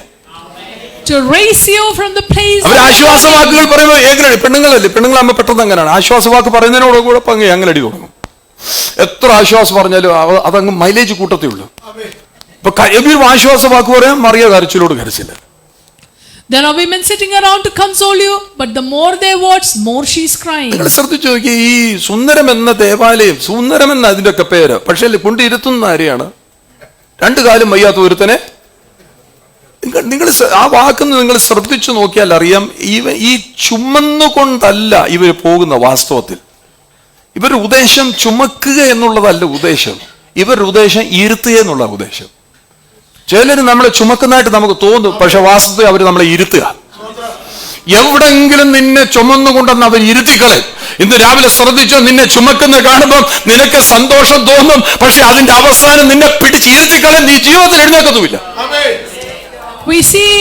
To raise you from the place. അവർ ആശ്വാസവാക്കുകൾ പറയുമ്പോൾ എങ്ങനെ? പെണ്ണുങ്ങളല്ലേ, പെണ്ണുങ്ങളാകുമ്പോൾ പെട്ടെന്ന് അങ്ങനെയാണ്. ആശ്വാസവാക്ക് പറയുന്നതിനോട് കൂടെ അങ്ങലടി തുടങ്ങും. എത്ര ആശ്വാസം പറഞ്ഞാലും അതങ്ങ് മൈലേജ് കൂട്ടത്തേ ഉള്ളൂ. ഇപ്പൊ എപ്പോഴും ആശ്വാസവാക്ക് പറയാൻ Mariya കരച്ചിലോട് കരച്ചില്ല. There are women sitting around to console you, but the more they watch, more she's crying. നിങ്ങൾ ശ്രദ്ധിച്ചു നോക്കി, ഈ സുന്ദരം എന്ന ദേവാലയം, സുന്ദരം എന്ന അതിന്റെ ഒക്കെ പേര്, പക്ഷെ കൊണ്ടിരുത്തുന്ന ആരെയാണ്? 2 കാലും വയ്യാത്ത ഒരുത്തനെ. നിങ്ങൾ ആ വാക്കുന്ന് നിങ്ങൾ ശ്രദ്ധിച്ചു നോക്കിയാൽ അറിയാം, ഈ ചുമന്നുകൊണ്ടല്ല ഇവർ പോകുന്ന. വാസ്തവത്തിൽ ഇവരുടെ ഉദ്ദേശം ചുമക്കുക എന്നുള്ളതല്ല ഉദ്ദേശം. ഇവരുടെ ഉദ്ദേശം ഇരുത്തുക എന്നുള്ള ഉദ്ദേശം. ചിലര് നമ്മളെ ചുമക്കുന്നതായിട്ട് നമുക്ക് തോന്നും, പക്ഷെ വാസ്തവത്തിൽ അവർ നമ്മളെ ഇരുത്തുക. എവിടെങ്കിലും നിന്നെ ചുമന്നുകൊണ്ടെന്ന് അവർ ഇരുത്തിക്കളെ. ഇന്ന് രാവിലെ ശ്രദ്ധിച്ചോ, നിന്നെ ചുമക്കുന്ന കാണുമ്പോൾ നിനക്ക് സന്തോഷം തോന്നും, പക്ഷെ അതിന്റെ അവസാനം നിന്നെ പിടിച്ച് ഇരുത്തിക്കളെ. നീ ജീവിതത്തിൽ എഴുന്നേക്കത്തുമില്ല. We see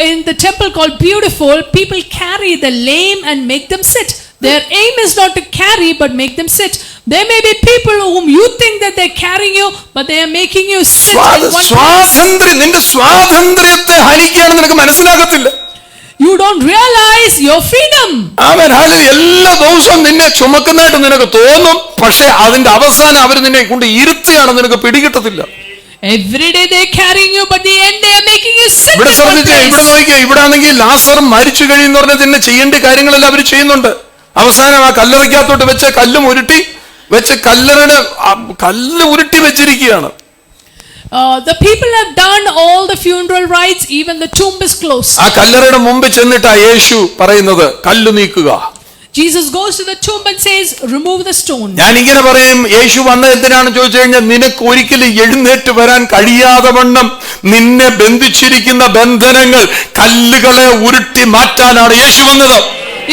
in the temple called Beautiful, people carry the lame and make them sit. Their aim is not to carry but make them sit. There may be people whom you think that they're carrying you, but they are making you sit in one place. സ്വാതന്ത്ര്യം, നിന്റെ സ്വാതന്ത്ര്യത്തെ ഹനിക്കുകയാണ്, നിനക്ക് മനസ്സിലാകത്തില്ല. You don't realize your freedom. ആമേൻ. എല്ലാ ദിവസവും നിന്നെ ചുമക്കുന്നതായിട്ട് നിനക്ക് തോന്നും, പക്ഷെ അതിന്റെ അവസാനം അവർ നിന്നെ കൊണ്ട് ഇരുത്തുകയാണ്, നിനക്ക് പിടികിട്ടത്തില്ല. Every day they're carrying you, but the end they are making you sit ഇവിടെ in one ശ്രദ്ധിച്ചേ, ഇവിടെ place. നോക്കിയോ, ഇവിടെ ആണെങ്കിൽ ലാസർ മരിച്ചു കഴിയുന്ന പറഞ്ഞാൽ തന്നെ ചെയ്യേണ്ട കാര്യങ്ങളെല്ലാം അവർ ചെയ്യുന്നുണ്ട്. അവസാനം ആ കല്ലറയ്ക്കകത്തോട്ട് വെച്ച കല്ലും ഉരുട്ടി വെച്ച് കല്ല് ഉരുട്ടി വെച്ചിരിക്കുകയാണ്. The people have done all the funeral rites, even the tomb is closed. ആ കല്ലറയുടെ മുമ്പ് ചെന്നിട്ടാ യേശു പറയുന്നത്, കല്ല് നീക്കുക. Jesus goes to the tomb and says, remove the stone. ഞാൻ ഇങ്ങനെ പറയും, യേശു വന്നത് എന്തിനാണെന്ന് ചോദിച്ചു കഴിഞ്ഞാൽ, നിനക്ക് ഒരിക്കലും എഴുന്നേറ്റ് വരാൻ കഴിയാതെ വണ്ണം നിന്നെ ബന്ധിച്ചിരിക്കുന്ന ബന്ധനങ്ങൾ കല്ലുകളെ ഉരുട്ടി മാറ്റാനാണ് യേശു വന്നത്.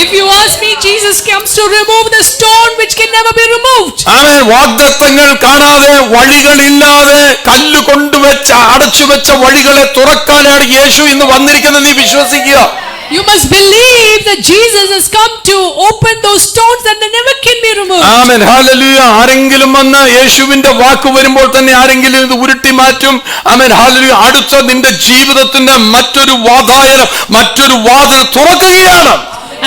If you ask me, Jesus comes to remove the stone which can never be removed. ആമേൻ. വാഗ്ദത്തങ്ങൾ കാണാതെ, വഴികളില്ലാതെ, കല്ല് കൊണ്ടുവച്ച അടച്ചു വെച്ച വഴികളെ തുറക്കാനാണ് യേശു ഇന്ന് വന്നിരിക്കുന്നത്. നീ വിശ്വസിക്കുക. You must believe that Jesus has come to open those stones that they never can be removed. Amen. Hallelujah. ആരെങ്കിലും വന്ന് യേശുവിന്റെ വാക്ക് വരുമ്പോൾ തന്നെ ആരെങ്കിലും ഇത് ഉരുട്ടി മാറ്റും. ആമേൻ. ഹല്ലേലൂയ. അടുത്ത നിന്റെ ജീവിതത്തിന്റെ മറ്റൊരു വാതായനം, മറ്റൊരു വാതിൽ തുറക്കുകയാണ്.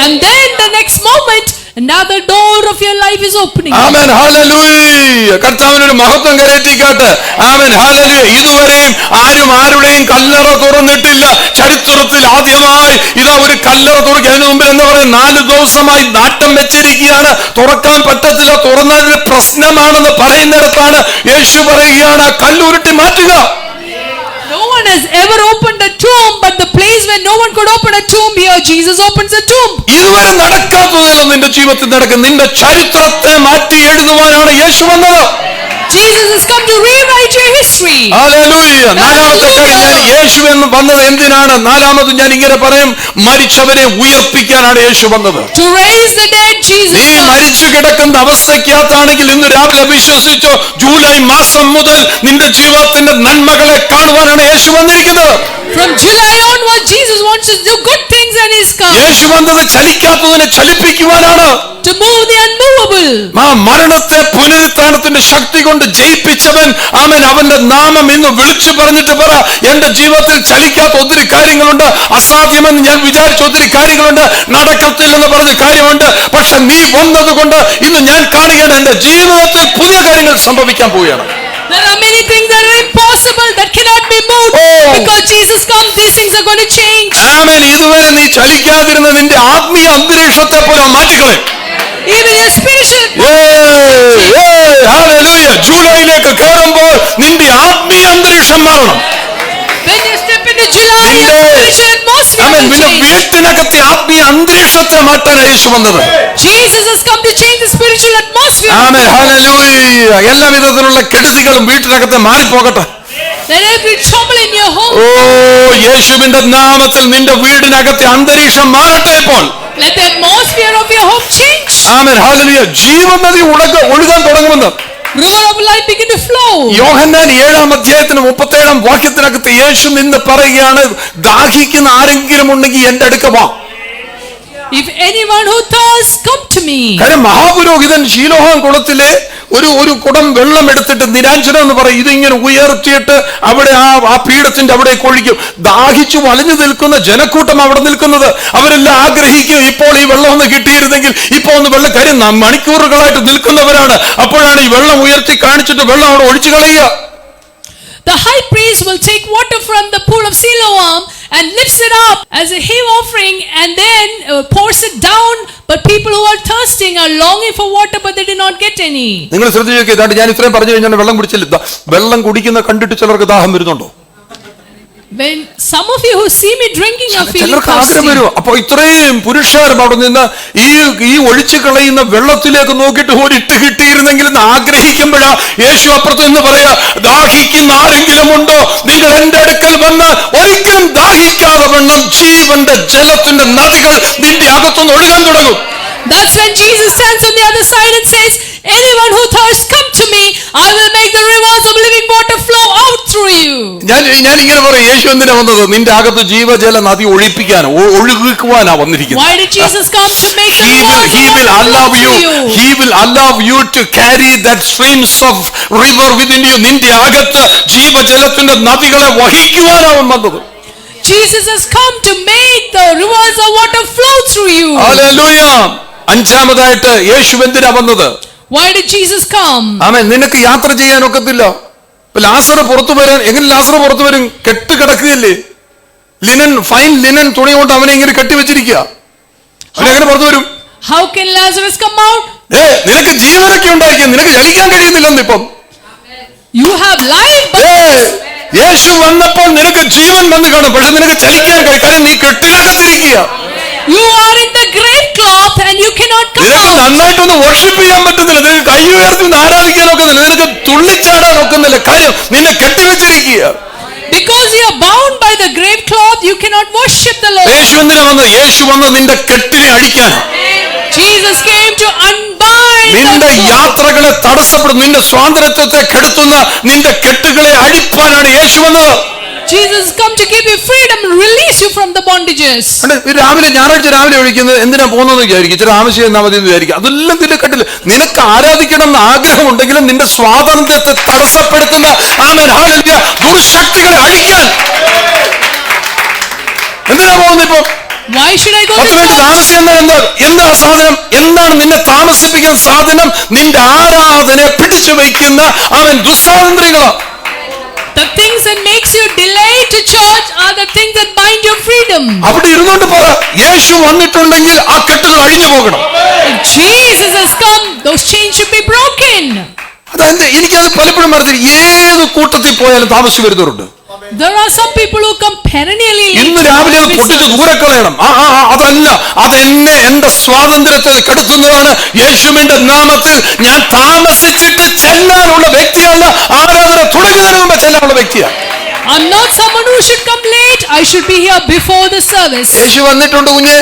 And then the next moment another door of your life is opening. ആമേൻ ഹല്ലേലൂയ. കർത്താവിനൊരു മഹത്വം കരയറ്റിക്കാട്ട്. Amen hallelujah. ഇതുവരെയും ആരും ആരുടെയും കല്ലറ തുറന്നിട്ടില്ല. ചരിത്രത്തിൽ ആദ്യമായി ഇതാ ഒരു കല്ലറ തുറക്കുക. അതിനു മുമ്പിൽ എന്ന് പറയുന്നത് 4 ദിവസമായി നാട്ടം വെച്ചിരിക്കുകയാണ്, തുറക്കാൻ പറ്റത്തില്ല, തുറന്നതിന് പ്രശ്നമാണെന്ന് പറയുന്നിടത്താണ് യേശു പറയുകയാണ് കല്ലുരുട്ടി മാറ്റുക. No one has ever opened a tomb, but the place where no one could open a tomb, here Jesus opens a tomb. ഇതുവരെ നടക്കാത്തതെല്ലാം നിന്റെ ജീവിതത്തിൽ നടക്കും. നിന്റെ ചരിത്രത്തെ മാറ്റി എഴുതുവാനാണ് യേശു വന്നത്. Jesus has come to rewrite your history. Hallelujah. നാലാമത്തെ കാര്യം, ഞാൻ യേശു എന്ന് വന്നത് എന്തിനാണ്? നാലാമത് ഞാൻ ഇങ്ങനെ പറയും, മരിച്ചവരെ ഉയർപ്പിക്കാനാണ് യേശു വന്നത്. To raise the dead, Jesus നീ comes. മരിച്ചു കിടക്കുന്ന അവസ്ഥയ്ക്കകത്താണെങ്കിൽ ഇന്ന് രാവിലെ വിശ്വസിച്ചോ, ജൂലൈ മാസം മുതൽ നിന്റെ ജീവിതത്തിന്റെ നന്മകളെ കാണുവാനാണ് യേശു വന്നിരിക്കുന്നത്. From July onwards, Jesus wants to do good things and He's come യേശു വന്നത് ചലിക്കാത്തതിനെ ചലിപ്പിക്കുവാനാണ്. to move the unmovable. മരണത്തെ പുനരുത്ഥാനത്തിന്റെ ശക്തി കൊണ്ട് ജയിപ്പിച്ചവൻ, ആമേൻ, അവന്റെ നാമം ഇന്ന് വിളിച്ചു പറഞ്ഞിട്ട് പറ, എന്റെ ജീവിതത്തിൽ ചലിക്കാത്ത ഒത്തിരി കാര്യങ്ങളുണ്ട്, അസാധ്യമെന്ന് ഞാൻ വിചാരിച്ച ഒത്തിരി കാര്യങ്ങളുണ്ട്, നടക്കത്തില്ലെന്ന് പറഞ്ഞ കാര്യമുണ്ട്. പക്ഷെ നീ വന്നത് കൊണ്ട് ഇന്ന് ഞാൻ കാണുകയാണ് എന്റെ ജീവിതത്തിൽ പുതിയ കാര്യങ്ങൾ സംഭവിക്കാൻ പോവുകയാണ്. There are many things that are impossible, that cannot be moved. Oh. Because Jesus comes, these things are going to change. ആമേൻ. ഇതുവരെ നീ ചലിക്കാതിരുന്ന നിന്റെ ആത്മീയ അന്തരീക്ഷത്തെ പോലെ മാറ്റിക്കളയും. Even your spiritual. ഹല്ലേലൂയ. ജൂലൈയിലേക്ക് കയറുമ്പോൾ നിന്റെ ആത്മീയ അന്തരീക്ഷം മാറണം. When you step into July, your spiritual atmosphere amen. will പിന്നെ change. വീട്ടിനകത്തെ ആത്മീയ അന്തരീക്ഷത്തെ മാറ്റാനാണ് യേശു വന്നത്. Jesus has come to change the spiritual atmosphere. Amen hallelujah. എല്ലാ വിധത്തിലുള്ള കെടുതികളും വീട്ടിനകത്ത് മാറിപ്പോകട്ടെ. Let every trouble in your home. ഓ, യേശുവിന്റെ നാമത്തിൽ നിന്റെ വീടിനകത്തെ അന്തരീക്ഷം മാറട്ടെ ഇപ്പോൾ. Let the atmosphere of your home change. ആമേൻ ഹല്ലേലൂയ. ജീവനദി ഒഴുകാൻ തുടങ്ങുമെന്ന് River of life begin to flow. യോഹന്നാൻ 7-ാം അധ്യായത്തിന് 37-ാം വാക്യത്തിനകത്ത് യേശു നിന്ന് പറയുകയാണ്, ദാഹിക്കുന്ന ആരെങ്കിലും ഉണ്ടെങ്കിൽ എന്റെ അടുക്ക വാ. If anyone who thirsts, come to me. കാര്യം മഹാപുരോഹിതൻ ശീലോഹാം കുളത്തിലെ ഒരു കുടം വെള്ളം എടുത്തിട്ട് നിരാഞ്ജനം എന്ന് പറയും, ഇതിങ്ങനെ ഉയർത്തിയിട്ട് അവിടെ ആ പീഠത്തിന്റെ അവിടെ ഒഴിക്കും. ദാഹിച്ചു വലഞ്ഞു നിൽക്കുന്ന ജനക്കൂട്ടം അവിടെ നിൽക്കുന്നത്, അവരെല്ലാം ആഗ്രഹിക്കും ഇപ്പോൾ ഈ വെള്ളം ഒന്ന് കിട്ടിയിരുന്നെങ്കിൽ, ഇപ്പൊ ഒന്ന് വെള്ളം, കാര്യം മണിക്കൂറുകളായിട്ട് നിൽക്കുന്നവരാണ്. അപ്പോഴാണ് ഈ വെള്ളം ഉയർത്തി കാണിച്ചിട്ട് വെള്ളം അവിടെ ഒഴിച്ചു കളയുക. The high priest will take water from the pool of Siloam and lifts it up as a heave offering and then pours it down. But people who are thirsting are longing for water, but they did not get any. നിങ്ങൾ ശ്രദ്ധിച്ചു നോക്കിയതാണ്, ഞാൻ ഇത്രയും പറഞ്ഞു കഴിഞ്ഞാൽ വെള്ളം കുടിച്ചില്ല. വെള്ളം കുടിക്കുന്ന കണ്ടിട്ട് ചിലർക്ക് ദാഹം വരുന്നുണ്ടോ? When some of you who see me drinking are feeling ചിലർക്ക് ആഗ്രഹം thirsty. വരും. അപ്പൊ ഇത്രയും പുരുഷാരം അവിടെ നിന്ന് ഈ ഒഴിച്ചു കളയുന്ന വെള്ളത്തിലേക്ക് നോക്കിയിട്ട് ഒരിട്ട് കിട്ടിയിരുന്നെങ്കിൽ എന്ന് ആഗ്രഹിക്കുമ്പോഴാ യേശു അപ്പുറത്ത് നിന്ന് പറയാ, ദാഹിക്കുന്ന ആരെങ്കിലും ഉണ്ടോ, നിങ്ങൾ എന്റെ അടുക്കൽ വന്ന് ഒരിക്കലും ദാഹിക്കാതെ വണ്ണം ജീവന്റെ ജലത്തിന്റെ നദികൾ നിന്റെ അകത്തുനിന്ന് ഒഴുകാൻ തുടങ്ങും. That's when Jesus stands on the other side and says, anyone who thirsts, come to me. I will make the rivers of living water flow out through you. ഞാൻ ഇങ്ങനെ പറയും, യേശു എന്തിനാ വന്നത്? നിന്റെ അകത്ത് ജീവജല നദി ഒഴുകുവാനാ വന്നിരിക്കുന്നത്. Why did Jesus come to make the He rivers of will water allow flow you. through you? He will allow you to carry that streams of river within you. നിന്റെ അകത്ത് ജീവജലത്തിന്റെ നദികളെ വഹിക്കുവാനാവും വന്നത്. Jesus has come to make the rivers of water flow through you. ഹല്ലേലൂയ. അഞ്ചാമതായിട്ട് യേശു എന്തിനാ വന്നത്? Why did Jesus come? ആമേൻ. നിനക്ക് യാത്ര ചെയ്യാൻ ഒക്കത്തില്ല. ലാസർ പുറത്തു വരാൻ എങ്ങനെ ലാസർ പുറത്തു വരും? കെട്ട് കിടക്കുകയല്ലേ, ഫൈൻ ലിനൻ തുണി കൊണ്ട് അവനെ ഇങ്ങനെ കെട്ടിവെച്ചിരിക്കുക. അവനെങ്ങനെ പുറത്തു വരും? How can Lazarus come out? നിനക്ക് ജീവനൊക്കെ ഉണ്ടായിരിക്കും, നിനക്ക് ചലിക്കാൻ കഴിയുന്നില്ലെന്ന് ഇപ്പം. You have life, but യേശു വന്നപ്പോൾ നിനക്ക് ജീവൻ വന്നു കാണും, പക്ഷെ നിനക്ക് ചലിക്കാൻ കഴിയും, നീ കെട്ടിനകത്തിരിക്കുക. you are in the grave cloth and you cannot come നിനക്ക് out. നന്നായിട്ടൊന്ന് വർഷിപ്പ് ചെയ്യാൻ പറ്റുന്നില്ല, നിനക്ക് കൈ ഉയർത്തി ഒന്ന് ആരാധിക്കാൻ ഒക്കുന്നില്ല, നിനക്ക് തുള്ളിച്ചാടാൻ ഒക്കുന്നില്ല. കാര്യം നിന്നെ കെട്ടിവെച്ചിരിക്കുക. Because you are bound by the grave cloth, you cannot worship the Lord. യേശു എന്തിനാ വന്നത്? യേശു വന്നത് നിന്റെ കെട്ടിനെ അടിക്കാൻ. Jesus came to unbind നിന്റെ യാത്രകളെ തടസ്സപ്പെടും, നിന്റെ സ്വാതന്ത്ര്യത്തെ കെടുത്തുന്ന നിന്റെ കെട്ടുകളെ അഴിപ്പാനാണ് യേശു വന്നത്. Jesus come to give you freedom and release you from the bondages. ഞായറാഴ്ച രാവിലെ വിളിക്കുന്നത് എന്തിനാ പോകുന്നതെന്ന് വിചാരിക്കും, ചില ആവശ്യം എന്നാ മതി എന്ന് വിചാരിക്കും. അതെല്ലാം നിന്റെ കെട്ടില്ല. നിനക്ക് ആരാധിക്കണം എന്ന് ആഗ്രഹമുണ്ടെങ്കിലും നിന്റെ സ്വാതന്ത്ര്യത്തെ തടസ്സപ്പെടുത്തുന്ന ദുർശക്തികളെ അഴിക്കാൻ എന്തിനാ പോകുന്നത്? ഇപ്പൊ Why should I go to അതിനുവേണ്ടി church? താമസിക്കുന്നത് എന്താ സാധനം? എന്താണ് നിന്നെ താമസിപ്പിക്കുന്ന സാധനം? നിന്റെ ആരാധനയെ പിടിച്ചു വയ്ക്കുന്ന അവൻ ദുസ്വാതന്ത്ര്യങ്ങളാ. The things that makes you delay to church are the things that bind your freedom. അവിടെ ഇരുന്നോണ്ട് പറ, യേശു വന്നിട്ടുണ്ടെങ്കിൽ ആ കെട്ടുകൾ അഴിഞ്ഞു പോകണം. If Jesus has come, those chains should be broken. അതായത് എനിക്കത് പലപ്പോഴും മനസ്സിലായി, ഏത് കൂട്ടത്തിൽ പോയാലും താമസിച്ചു വരുന്നവരുണ്ട്. There are some people who come perennially late. ഇന്ന് രാവിലെ അത് പൊട്ടിച്ച് ദൂരെ കളയണം. അതല്ല, അതെന്നെ എന്റെ സ്വാതന്ത്ര്യത്തെ കെടുത്തുന്നതാണ്. യേശുവിന്റെ നാമത്തിൽ ഞാൻ താമസിച്ചിട്ട് ചെല്ലാനുള്ള വ്യക്തിയല്ല, ആരാധന തുടങ്ങുന്നതിന് മുമ്പ് ചെല്ലാനുള്ള വ്യക്തിയാണ്. I'm not someone who should come late. I should be here before the service. യേശു വന്നിട്ടുണ്ട് കുഞ്ഞെ.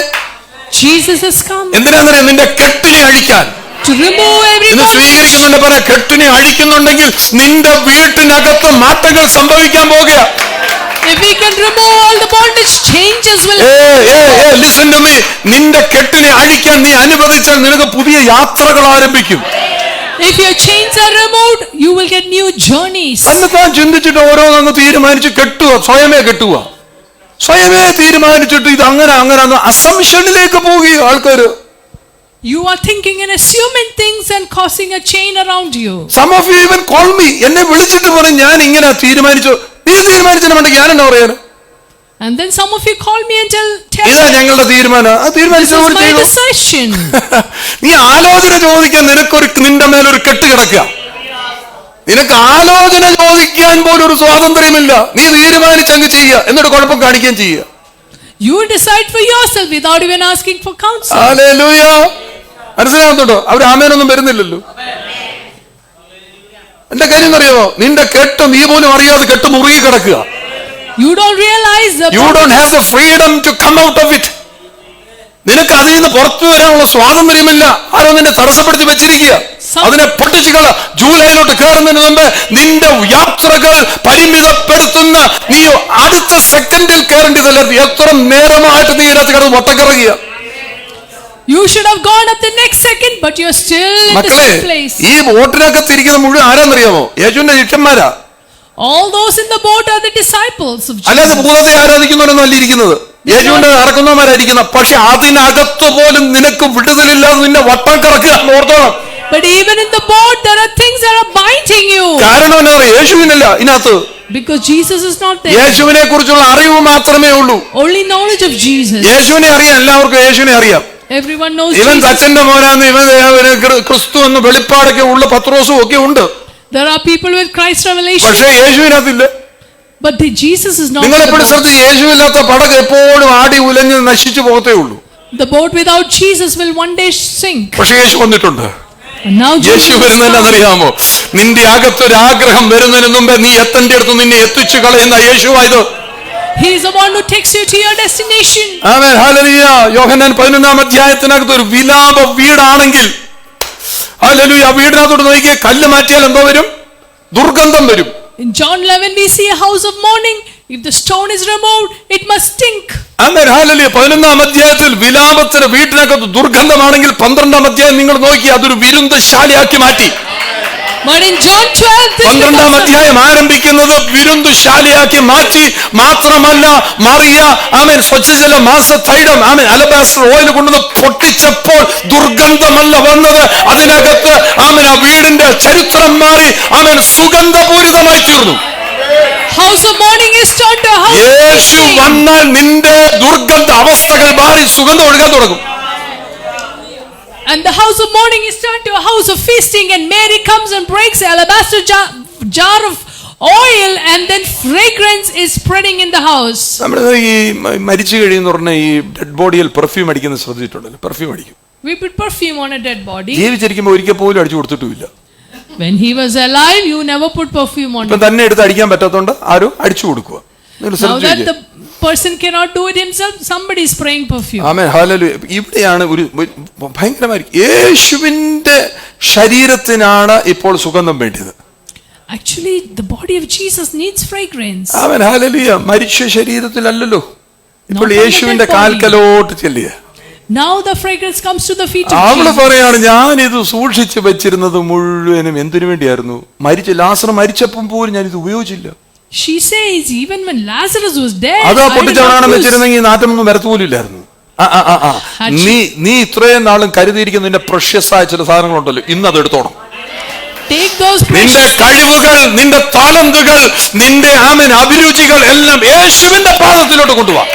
Jesus has come എന്തിനാണെന്നറിയാം? നിന്റെ കെട്ടിനെ അഴിക്കാൻ. to remove every ഇന്ന് bondage. സ്വീകരിക്കുന്നുണ്ട്. പറ, കെട്ടിനെ അഴിക്കുന്നുണ്ടെങ്കിൽ നിന്റെ വീട്ടിനകത്ത് മാറ്റങ്ങൾ സംഭവിക്കാൻ പോകുക. If we can remove all the bondage, changes will. Listen to me. നിന്റെ കെട്ടിനെ അഴിക്കാൻ നീ അനുവദിച്ചാൽ നിനക്ക് പുതിയ യാത്രകൾ ആരംഭിക്കും. If your chains are removed, you will get new journeys. അന്നത്താൻ ചിന്തിച്ചിട്ട് ഓരോന്നങ്ങ് തീരുമാനിച്ച് കെട്ടുക, സ്വയമേ കെട്ടുക, സ്വയമേ തീരുമാനിച്ചിട്ട് ഇത് അങ്ങനെ അസംഷനിലേക്ക് പോവുക ആൾക്കാര്. You are thinking and assuming things and causing a chain around you. Some of you even call me. എന്നെ വിളിച്ചിട്ട് പറയും, ഞാൻ ഇങ്ങനെ തീരുമാനിച്ചു. നീ തീരുമാനിച്ചിട്ടുണ്ടെങ്കിൽ ഞാൻ എന്നാ പറയാൻ? And then some of you call me and tell ഇതാ ഞങ്ങളുടെ തീരുമാനം. ആ this is my തീരുമാനിച്ചു. decision. നീ ആലോചന ചോദിക്കാൻ നിന്റെ മേലൊരു കെട്ട് കിടക്കുക. നിനക്ക് ആലോചന ചോദിക്കാൻ പോലും ഒരു സ്വാതന്ത്ര്യമില്ല. നീ തീരുമാനിച്ചങ്ങ് ചെയ്യുക, എന്നിട്ട് കുഴപ്പം കാണിക്കുകയും ചെയ്യുക. You decide for yourself without even asking for counsel. Hallelujah. മനസ്സിലാകുന്നുണ്ടോ? അവർ ആമേനൊന്നും വരുന്നില്ലല്ലോ. എന്റെ കാര്യം അറിയാമോ? നിന്റെ കെട്ട് നീ പോലും അറിയാതെ കെട്ട് മുറുകി കിടക്കുക. You don't realize that You don't have the freedom to come out of it. നിനക്ക് അതിൽ നിന്ന് പുറത്തു വരാനുള്ള സ്വാതന്ത്ര്യമില്ല. ആരോ നിന്നെ തടസ്സപ്പെടുത്തി വെച്ചിരിക്കുക. അതിനെ പൊട്ടിച്ചുകള. ജൂലൈയിലോട്ട് കയറുന്നതിന് മുമ്പ് നിന്റെ യാത്രകൾ പരിമിതപ്പെടുത്തുന്ന നീ അടുത്ത സെക്കൻഡിൽ കയറേണ്ടതല്ല. എത്ര നേരമായിട്ട് നീ ഇതിനകത്ത് കിടന്ന് വട്ടക്കറങ്ങിയ. you should have gone up the next second, but you're still in the മക്കളെ, same place. ഈ ബോട്ടിനകത്ത് ഇരിക്കുന്ന മുഴുവൻ ആരാന്നറിയാമോ? യേശുവിന്റെ ശിഷ്യന്മാരാ. All those in the boat are the disciples of അല്ലാതെ Jesus. ഭൂതത്തെ ആരാധിക്കുന്നവരൊന്നും അല്ല ഇരിക്കുന്നത്. യേശുവിന്റെ നടക്കുന്നവരായിരിക്കുന്ന. പക്ഷെ അതിനകത്ത് പോലും നിനക്ക് വിടുതലില്ലാതെ നിന്നെ വട്ടം കറക്കുക എന്ന് ഓർത്തോണം. But even in the boat, there are things that are binding you. കാരണം എന്താ പറയുക? യേശുവിനല്ല ഇതിനകത്ത്. Because Jesus is not there. യേശുവിനെ കുറിച്ചുള്ള അറിവ് മാത്രമേ ഉള്ളൂ. Only knowledge of Jesus. യേശുവിനെ അറിയാം, എല്ലാവർക്കും യേശുവിനെ അറിയാം. Everyone knows ഇവൻ Jesus. തച്ചന്റെ മോനാന്ന്, ഇവൻ ക്രിസ്തു എന്ന് വെളിപ്പാടൊക്കെ ഉള്ള പത്രോസും ഒക്കെ ഉണ്ട്. There are people with Christ revelation, പക്ഷേ യേശുവിനകത്തില്ല. but Jesus is not in നിങ്ങൾ the എപ്പോഴും boat. ശ്രദ്ധിച്ച്, യേശുവില്ലാത്ത പടക് എപ്പോഴും ആടി ഉലഞ്ഞ് നശിച്ചു പോകത്തേ ഉള്ളൂ. The boat without Jesus will one day sink. പക്ഷെ യേശു വന്നിട്ടുണ്ട്. And now Yeshu Jesus is വരുന്നതെന്നറിയാമോ? നിന്റെ അകത്തൊരാഗ്രഹം വരുന്നതിന് മുമ്പേ നീ എത്തേണ്ട അടുത്ത് നിന്നെ എത്തിച്ചു കളയുന്ന യേശുവായത്. He is the one who takes you to your destination. ആമേൻ, ഹല്ലേലൂയ. യോഹന്നാൻ 11-ാം അധ്യായത്തിനകത്ത് ഒരു വിലാപ വീടാണെങ്കിൽ, ഹല്ലേലൂയ, ആ വീടിനകത്തോട്ട് നോക്കിയേ, കല്ല് മാറ്റിയാൽ എന്തോ വരും? ദുർഗന്ധം വരും. In John 11 we see a house of mourning. If the stone is removed, it must stink. Amen, hallelujah. 11-ാം അധ്യായത്തിൽ വിലാപത്തിന് വീട്ടിനകത്ത് ദുർഗന്ധമാണെങ്കിൽ 12-ാം അധ്യായം നിങ്ങൾ നോക്കി അതൊരു വിരുദ്ധശാലയാക്കി മാറ്റി. But in John 12 this 12-ാം അധ്യായം ആരംഭിക്കുന്നത് വിരുദ്ധശാലയാക്കി മാറ്റി. മാത്രമല്ല, മറിയ ആമേൻ സ്വച്ഛജല മാസതൈലം ആമേൻ അലബാസ്റ്റർ ഓയിൽ കൊണ്ടുവന്ന് പൊട്ടിച്ചപ്പോൾ ദുർഗന്ധമല്ല വന്നത്, അതിനകത്ത് ആമേൻ ആ വീടിന്റെ ചരിത്രം മാറി. ആമേൻ സുഗന്ധപൂരിതമായി തീർന്നു. house of mourning is turned to a house of Yeshu feasting. വന്നാൽ നിന്റെ ദുർഗന്ധ അവസ്ഥകൾ മാറി സുഗന്ധം ഒഴുകാൻ തുടങ്ങും. And the house of mourning is turned to a house of feasting, and Mary comes and breaks the alabaster jar of oil, and then fragrance is spreading in the house. നമ്മൾ ഈ മരിച്ചു കഴിയുന്ന പറഞ്ഞ ഈ ഡെഡ് ബോഡിയിൽ പെർഫ്യൂം അടിക്കുന്നത് ശ്രദ്ധിച്ചിട്ടുണ്ടല്ലോ? പെർഫ്യൂം അടിക്കും. We put perfume on a dead body. ജീവിച്ചിരിക്കുമ്പോൾ ഒരിക്കൽ പോലും അടിച്ചു കൊടുത്തിട്ടുമില്ല. When he was alive, you never put perfume on ഇപ്പൊ him. തന്നെ എടുത്ത് അടിക്കാൻ പറ്റാത്തതുകൊണ്ട് ആരും അടിച്ചു കൊടുക്കുക. Now that the person cannot do it himself, somebody is spraying perfume. Amen, hallelujah. ഇവിടെയാണ് ഒരു ഭയങ്കരമായി യേശുവിന്റെ ശരീരത്തിനാണ് ഇപ്പോൾ സുഗന്ധം വേണ്ടത്. Actually, the body of Jesus needs fragrance. Amen, hallelujah. മരിച്ച ശരീരത്തിലല്ലല്ലോ ഇപ്പോൾ Not on the യേശുവിന്റെ dead body. കാൽക്കലോട്ട് ചെല്ലുക. Now the fragrance comes to the feet of അവള് Jesus. പറയാണ്, ഞാൻ ഇത് സൂക്ഷിച്ചു വെച്ചിരുന്നത് മുഴുവനും എന്തിനു വേണ്ടിയായിരുന്നു? ലാസർ മരിച്ചപ്പം പോലും ഞാൻ ഇത് ഉപയോഗിച്ചില്ല. She says, even when Lazarus was dead, അത് I did പൊട്ടിച്ചവണാണ് not use. വെച്ചിരുന്നെങ്കിൽ നാറ്റമൊന്നും വരത്തുപോലും ഇല്ലായിരുന്നു. നീ ഇത്രയും നാളും കരുതിയിരിക്കുന്ന നിന്റെ പ്രഷ്യസ് ആയ ചില സാധനങ്ങളുണ്ടല്ലോ, ഇന്ന് അത് എടുത്തോണം. Take those നിന്റെ കഴിവുകൾ, നിന്റെ താലന്തുകൾ, നിന്റെ അഭിരുചികൾ എല്ലാം യേശുവിന്റെ പാദത്തിലോട്ട് കൊണ്ടുപോവാ.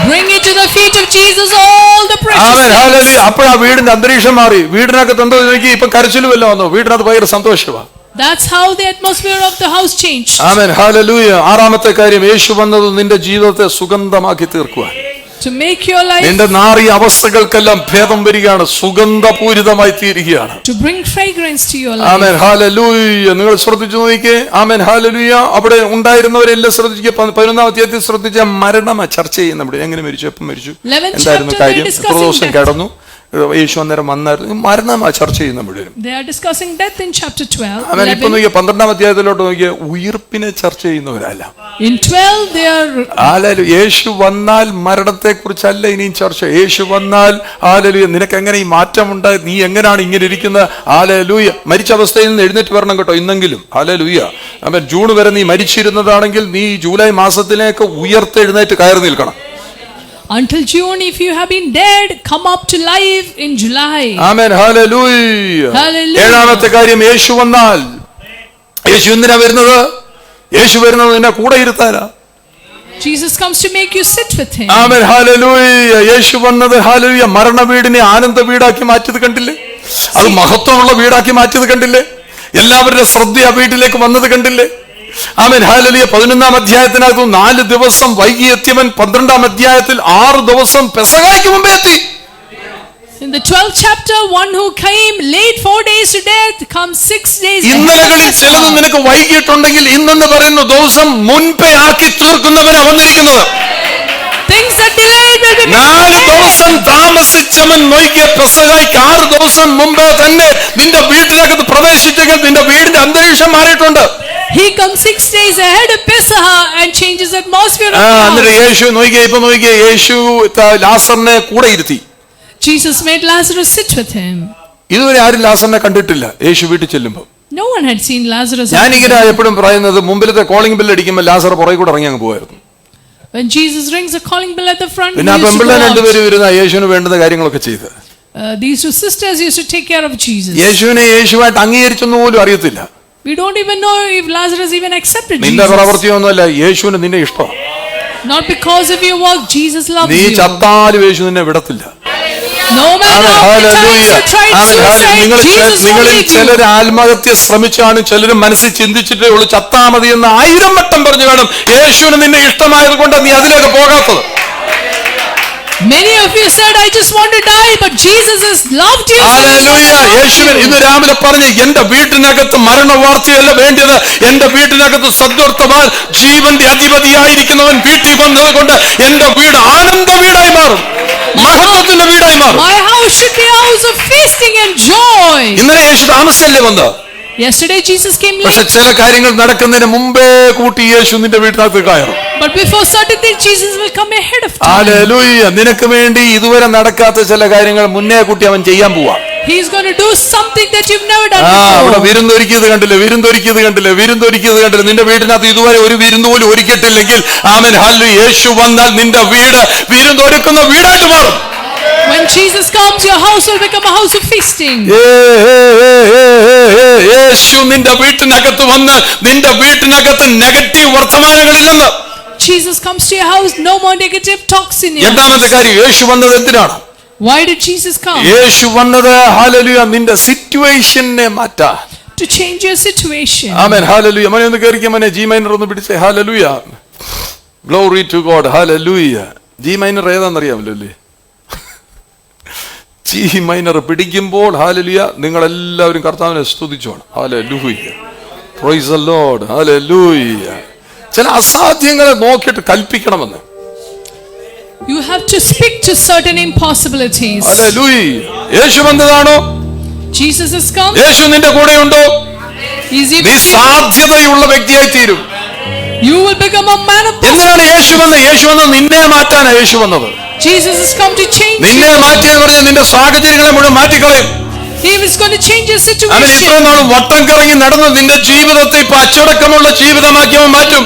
Bring it to the feet of Jesus, all the precious things. അപ്പോഴാ വീടിന്റെ അന്തരീക്ഷം മാറി. വീടിനകത്ത് എന്തോ എനിക്ക് ഇപ്പൊ കരച്ചിലുമല്ല വന്നു, വീടിനകത്ത് ഭയങ്കര സന്തോഷമാണ്. That's how the atmosphere of the house changed. Amen, hallelujah. ആറാമത്തെ കാര്യം, യേശു വന്നത് നിന്റെ ജീവിതത്തെ സുഗന്ധമാക്കി തീർക്കുവാൻ. To make your life, നിന്റെ നാറിയ അവസ്ഥകൾക്കെല്ലാം ഭേദം വരികയാണ്, സുഗന്ധപൂരിതമായി തീരുകയാണ്. to bring fragrance to your life. Amen, hallelujah. നിങ്ങൾ ശ്രദ്ധിച്ചു നോക്കിക്കേ. ആമേൻ, ഹല്ലേലൂയ. അവിടെ ഉണ്ടായിരുന്നവരെല്ലാം ശ്രദ്ധിക്കുക. 11-ാം അധ്യായത്തിൽ ശ്രദ്ധിച്ച മരണം ചർച്ച ചെയ്യുന്ന ഇവിടെ എങ്ങനെ മരിച്ചു, എപ്പം മരിച്ചു, 11th എന്തായിരുന്നു chapter, കാര്യം, they എത്ര ദിവസം discussing കിടന്നു, യേശു അന്നേരം വന്നായിരുന്നു, മരണം ചർച്ച ചെയ്യുന്ന മുഴുവനും. They are discussing death in chapter 12. അവൻ ഇപ്പൊ നോക്കിയ 12-ാം അധ്യായത്തിലോട്ട് നോക്കിയ ഉയിർപ്പിനെ ചർച്ച ചെയ്യുന്നവരല്ല. In 12 they are. യേശു വന്നാൽ മരണത്തെ കുറിച്ചല്ല ഇനിയും ചർച്ച. യേശു വന്നാൽ ഹല്ലേലൂയ നിനക്ക് എങ്ങനെ ഈ മാറ്റം ഉണ്ടായി, നീ എങ്ങനെയാണ് ഇങ്ങനെ ഇരിക്കുന്നത്, ഹല്ലേലൂയ. മരിച്ച അവസ്ഥയിൽ നിന്ന് എഴുന്നേറ്റ് വരണം കേട്ടോ ഇന്നെങ്കിലും. ഹല്ലേലൂയ. അവൻ ജൂൺ വരെ നീ മരിച്ചിരുന്നതാണെങ്കിൽ നീ ജൂലൈ മാസത്തിലേക്ക് ഉയർത്തെഴുന്നേറ്റ് കയറി നിൽക്കണം. Until June, if you have been dead, come up to life in July. Amen, hallelujah. Hallelujah. ഏഴാമത്തെ കാര്യം, യേശു വന്നാൽ, യേശു എന്തിനാ വരുന്നത്? യേശു വരുന്നത് നിന്നെ കൂടെ ഇരുത്താനാ. Jesus comes to make you sit with him. ആമേൻ, ഹല്ലേലൂയ. യേശു വന്നത് ഹല്ലേലൂയ മരണ വീടിനെ ആനന്ദ വീടാക്കി മാറ്റിയത് കണ്ടില്ലേ? അത് മഹത്വമുള്ള വീടാക്കി മാറ്റിയത് കണ്ടില്ലേ? എല്ലാവരുടെ ശ്രദ്ധ ആ വീട്ടിലേക്ക് വന്നത് കണ്ടില്ലേ? ആമേൻ, ഹല്ലേലൂയ. 11-ാം അധ്യായത്തിനകത്ത് 4 ദിവസം വൈകി എത്തിയവൻ 12-ാം അധ്യായത്തിൽ 6 ദിവസം പെസഹായ്ക്ക് മുമ്പേ എത്തി. In the 12th chapter, one who came late 4 days to death comes 6 days. ഇന്നലകളിൽ ചിലത് നിനക്ക് വൈകിട്ടുണ്ടെങ്കിൽ ഇന്നെന്ന് പറയുന്ന ദിവസം മുൻപേ ആക്കി തീർക്കുന്നവനാ വന്നിരിക്കുന്നത്. Things that delayed will be made. 4 ദിവസം താമസിച്ചവൻ നോക്കിയ പെസഹായ്ക്ക് 6 ദിവസം മുമ്പേ തന്നെ നിന്റെ വീട്ടിനകത്ത് പ്രവേശിച്ചെങ്കിൽ നിന്റെ വീടിന്റെ അന്തരീക്ഷം മാറിയിട്ടുണ്ട്. He comes 6 days ahead of Pesach and changes the atmosphere of the എന്നിട്ട് house. യേശു നോക്കിയ യേശു ലാസറിനെ കൂടെ ഇരുത്തി. Jesus made Lazarus sit with him. ഇതുവരെ ആരും ലാസറിനെ കണ്ടിട്ടില്ല. യേശു വീട്ടിൽ ചെല്ലുമ്പോൾ No one had seen Lazarus. ഞാനിങ്ങനെ എപ്പോഴും പറയുന്നത്, മുമ്പിലത്തെ കോളിംഗ് ബെല്ല് അടിക്കുമ്പോൾ ലാസർ പുറകെ കൂടെ ഇറങ്ങി അങ്ങ് പോയായിരുന്നു. When Jesus rings the calling bell at the front, പിന്നെ ആ പെമ്പിള്ള രണ്ടുപേരും ഇരുന്ന യേശുവിന് വേണ്ടുന്ന കാര്യങ്ങളൊക്കെ ചെയ്ത്. These two sisters used to take care of Jesus. യേശുവിനെ യേശുവായിട്ട് അംഗീകരിച്ചൊന്നും പോലും അറിയത്തില്ല. We don't even know if Lazarus even accepted നിന്റെ Jesus. പ്രവൃത്തിയൊന്നുമല്ല, യേശുവിന് നിന്നെ ഇഷ്ടം. Not because of your work, Jesus loves നീ you. ചത്താലും യേശു നിന്നെ വിടത്തില്ല. No matter how many times you tried suicide, Jesus won't നിങ്ങളിൽ leave you. ചിലർ ആത്മഹത്യ ശ്രമിച്ചാണ്, ചിലരും മനസ്സിൽ ചിന്തിച്ചിട്ടേ ഉള്ളൂ ചത്താ മതി എന്ന് 1000 വട്ടം പറഞ്ഞു കാണും. യേശുവിന് നിന്നെ ഇഷ്ടമായത് കൊണ്ട് നീ അതിലേക്ക് പോകാത്തത്. Many of you said, I just want to die, but Jesus has loved you. യേശുവിൻ ഇന്ന് രാവിലെ പറഞ്ഞ്, എന്റെ വീട്ടിനകത്ത് മരണവാർത്തയല്ല വേണ്ടത്, എന്റെ വീട്ടിനകത്ത് സദ്വർത്തമാൻ ജീവന്റെ അധിപതിയായിരിക്കുന്നവൻ വീട്ടിൽ വന്നത് കൊണ്ട് എന്റെ വീട് ആനന്ദ വീടായി മാറും, മഹത്വത്തിന്റെ വീടായി മാറും. My house should be a house of feasting and joy. ഇന്നലെ യേശു താമസിച്ചല്ലേ വന്നത്? Yesterday Jesus came പക്ഷെ late. ചില കാര്യങ്ങൾ നടക്കുന്നതിന് മുമ്പേ കൂട്ടി യേശു നിന്റെ വീട്ടിനകത്ത് കയറും. But before certain things, Jesus will come ahead of time. Hallelujah. നിനക്ക് വേണ്ടി ഇതുവരെ നടക്കാത്ത ചില കാര്യങ്ങൾ മുന്നേ കൂട്ടി അവൻ ചെയ്യാൻ പോവാ. He's going to do something that you've never done അവിടെ before. വിരുന്നൊരുക്കിയത് കണ്ടില്ലേ, വിരുന്നൊരുക്കിയത് കണ്ടില്ലേ. നിന്റെ വീടിനകത്ത് ഇതുവരെ ഒരു വിരുന്ന് പോലും ഒരുക്കിയിട്ടില്ലെങ്കിൽ ആമേൻ ഹല്ലേലൂയ, യേശു വന്നാൽ നിന്റെ വീട് വിരുന്നൊരുക്കുന്ന വീടായിട്ട് മാറും. When Jesus comes, your house will become a house of feasting. യേശു നിന്റെ വീട്ടിനകത്ത് വന്ന് നിന്റെ വീട്ടിനകത്ത് negative വർത്തമാനങ്ങളില്ലെന്ന്. Jesus comes to your house, no more negative talks in your രണ്ടാമത്തെ house. കാര്യം, യേശു വന്നത് എന്തിനാണ്? Why did Jesus come? യേശു വന്നത് ഹല്ലേലൂയ നിന്റെ സിറ്റുവേഷനെ മാറ്റാൻ. To change your situation. ആമേൻ ഹല്ലേലൂയ. മോനെ ഒന്ന് കേറിക്കാൻ, മോനെ ജി മൈനർ ഒന്ന് പിടിച്ചേ. ഹല്ലേലൂയ, ഗ്ലോറി ടു ഗോഡ്. ഹല്ലേലൂയ. ജി മൈനർ ഏതാണെന്നറിയാമല്ലോ അല്ലേ? ജി മൈനർ പിടിക്കുമ്പോൾ ഹല്ലേലൂയ നിങ്ങൾ എല്ലാവരും കർത്താവിനെ സ്തുതിച്ചോണം. ഹല്ലേലൂയ, പ്രൈസ് ദി ലോർഡ്. ഹല്ലേലൂയ. ചില അസാധ്യങ്ങളെ നോക്കിയിട്ട് കൽപ്പിക്കണമെന്ന്. You have to speak to certain impossibilities. ഹല്ലേലൂയ. യേശു വന്നതാണോ? Jesus has come. യേശു നിന്റെ കൂടെയുണ്ടോ? Is he നീ with you? സാധ്യതയുള്ള വ്യക്തിയായി തീരും. You will become a man of എന്തിനാണ് യേശു വന്നത്? യേശു വന്നത് നിന്നെ മാറ്റാനാണ് യേശു വന്നത്. Jesus has come to change നിന്നെ you. മാറ്റിയെന്ന് പറഞ്ഞ് നിന്റെ സാഹചര്യങ്ങളെ മുഴുവൻ മാറ്റിക്കളയും. He is going to change your അവൻ situation. ഇത്രയും നാളും വട്ടം കറങ്ങി നടന്ന് നിന്റെ ജീവിതത്തെ ഇപ്പൊ അച്ചടക്കമുള്ള ജീവിതമാക്കി അവൻ മാറ്റും.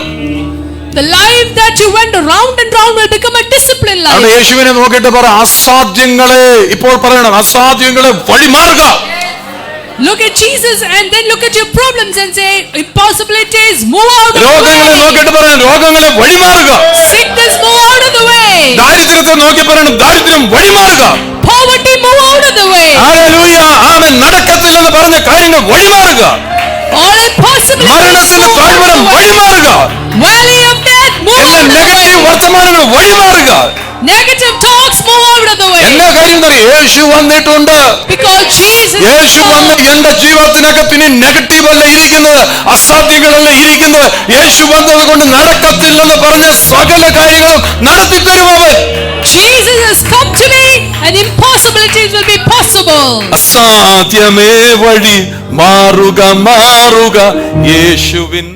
The life that you went round and round will become a disciplined അവിടെ life. യേശുവിനെ നോക്കിയിട്ട് പറ, അസാധ്യങ്ങളെ ഇപ്പോൾ പറയണം, അസാധ്യങ്ങളെ വഴിമാറുക. Look at Jesus and then look at your problems and say, impossibilities, move out of the രോഗങ്ങളെ way. നോക്കിയിട്ട് പറയണം, രോഗങ്ങളെ വഴിമാറുക. Sickness, move out of the way. ദാരിദ്ര്യത്തെ നോക്കി പറയണം, ദാരിദ്ര്യം വഴിമാറുക. Poverty, move out of the way. ഹല്ലേലൂയ, ആമേൻ. നടക്കത്തില്ലെന്ന് പറഞ്ഞ കാര്യങ്ങൾ വഴിമാറുക. All impossibilities, മരണത്തിന്റെ move out of താഴ്വരം the way. വഴിമാറുക. Valley of death, move എല്ലാ out of the negative way. വർത്തമാനങ്ങൾ വഴിമാറുക. Negative talks, move out of the way. എല്ലാ കാര്യം യേശു വന്നിട്ടുണ്ട്. Because Jesus യേശു is വന്ന് Lord. എന്റെ ജീവിതത്തിനകത്ത് ഇനി നെഗറ്റീവ് അല്ല ഇരിക്കുന്നത്, അസാധ്യങ്ങളല്ല ഇരിക്കുന്നത്. യേശു വന്നത് കൊണ്ട് നടക്കത്തില്ലെന്ന് പറഞ്ഞ സകല കാര്യങ്ങളും നടത്തിത്തരും അവൻ. Jesus has come to me and impossibilities will be possible. അസാധ്യമേ വഴി മാറുക മാറുക യേശുവിൻ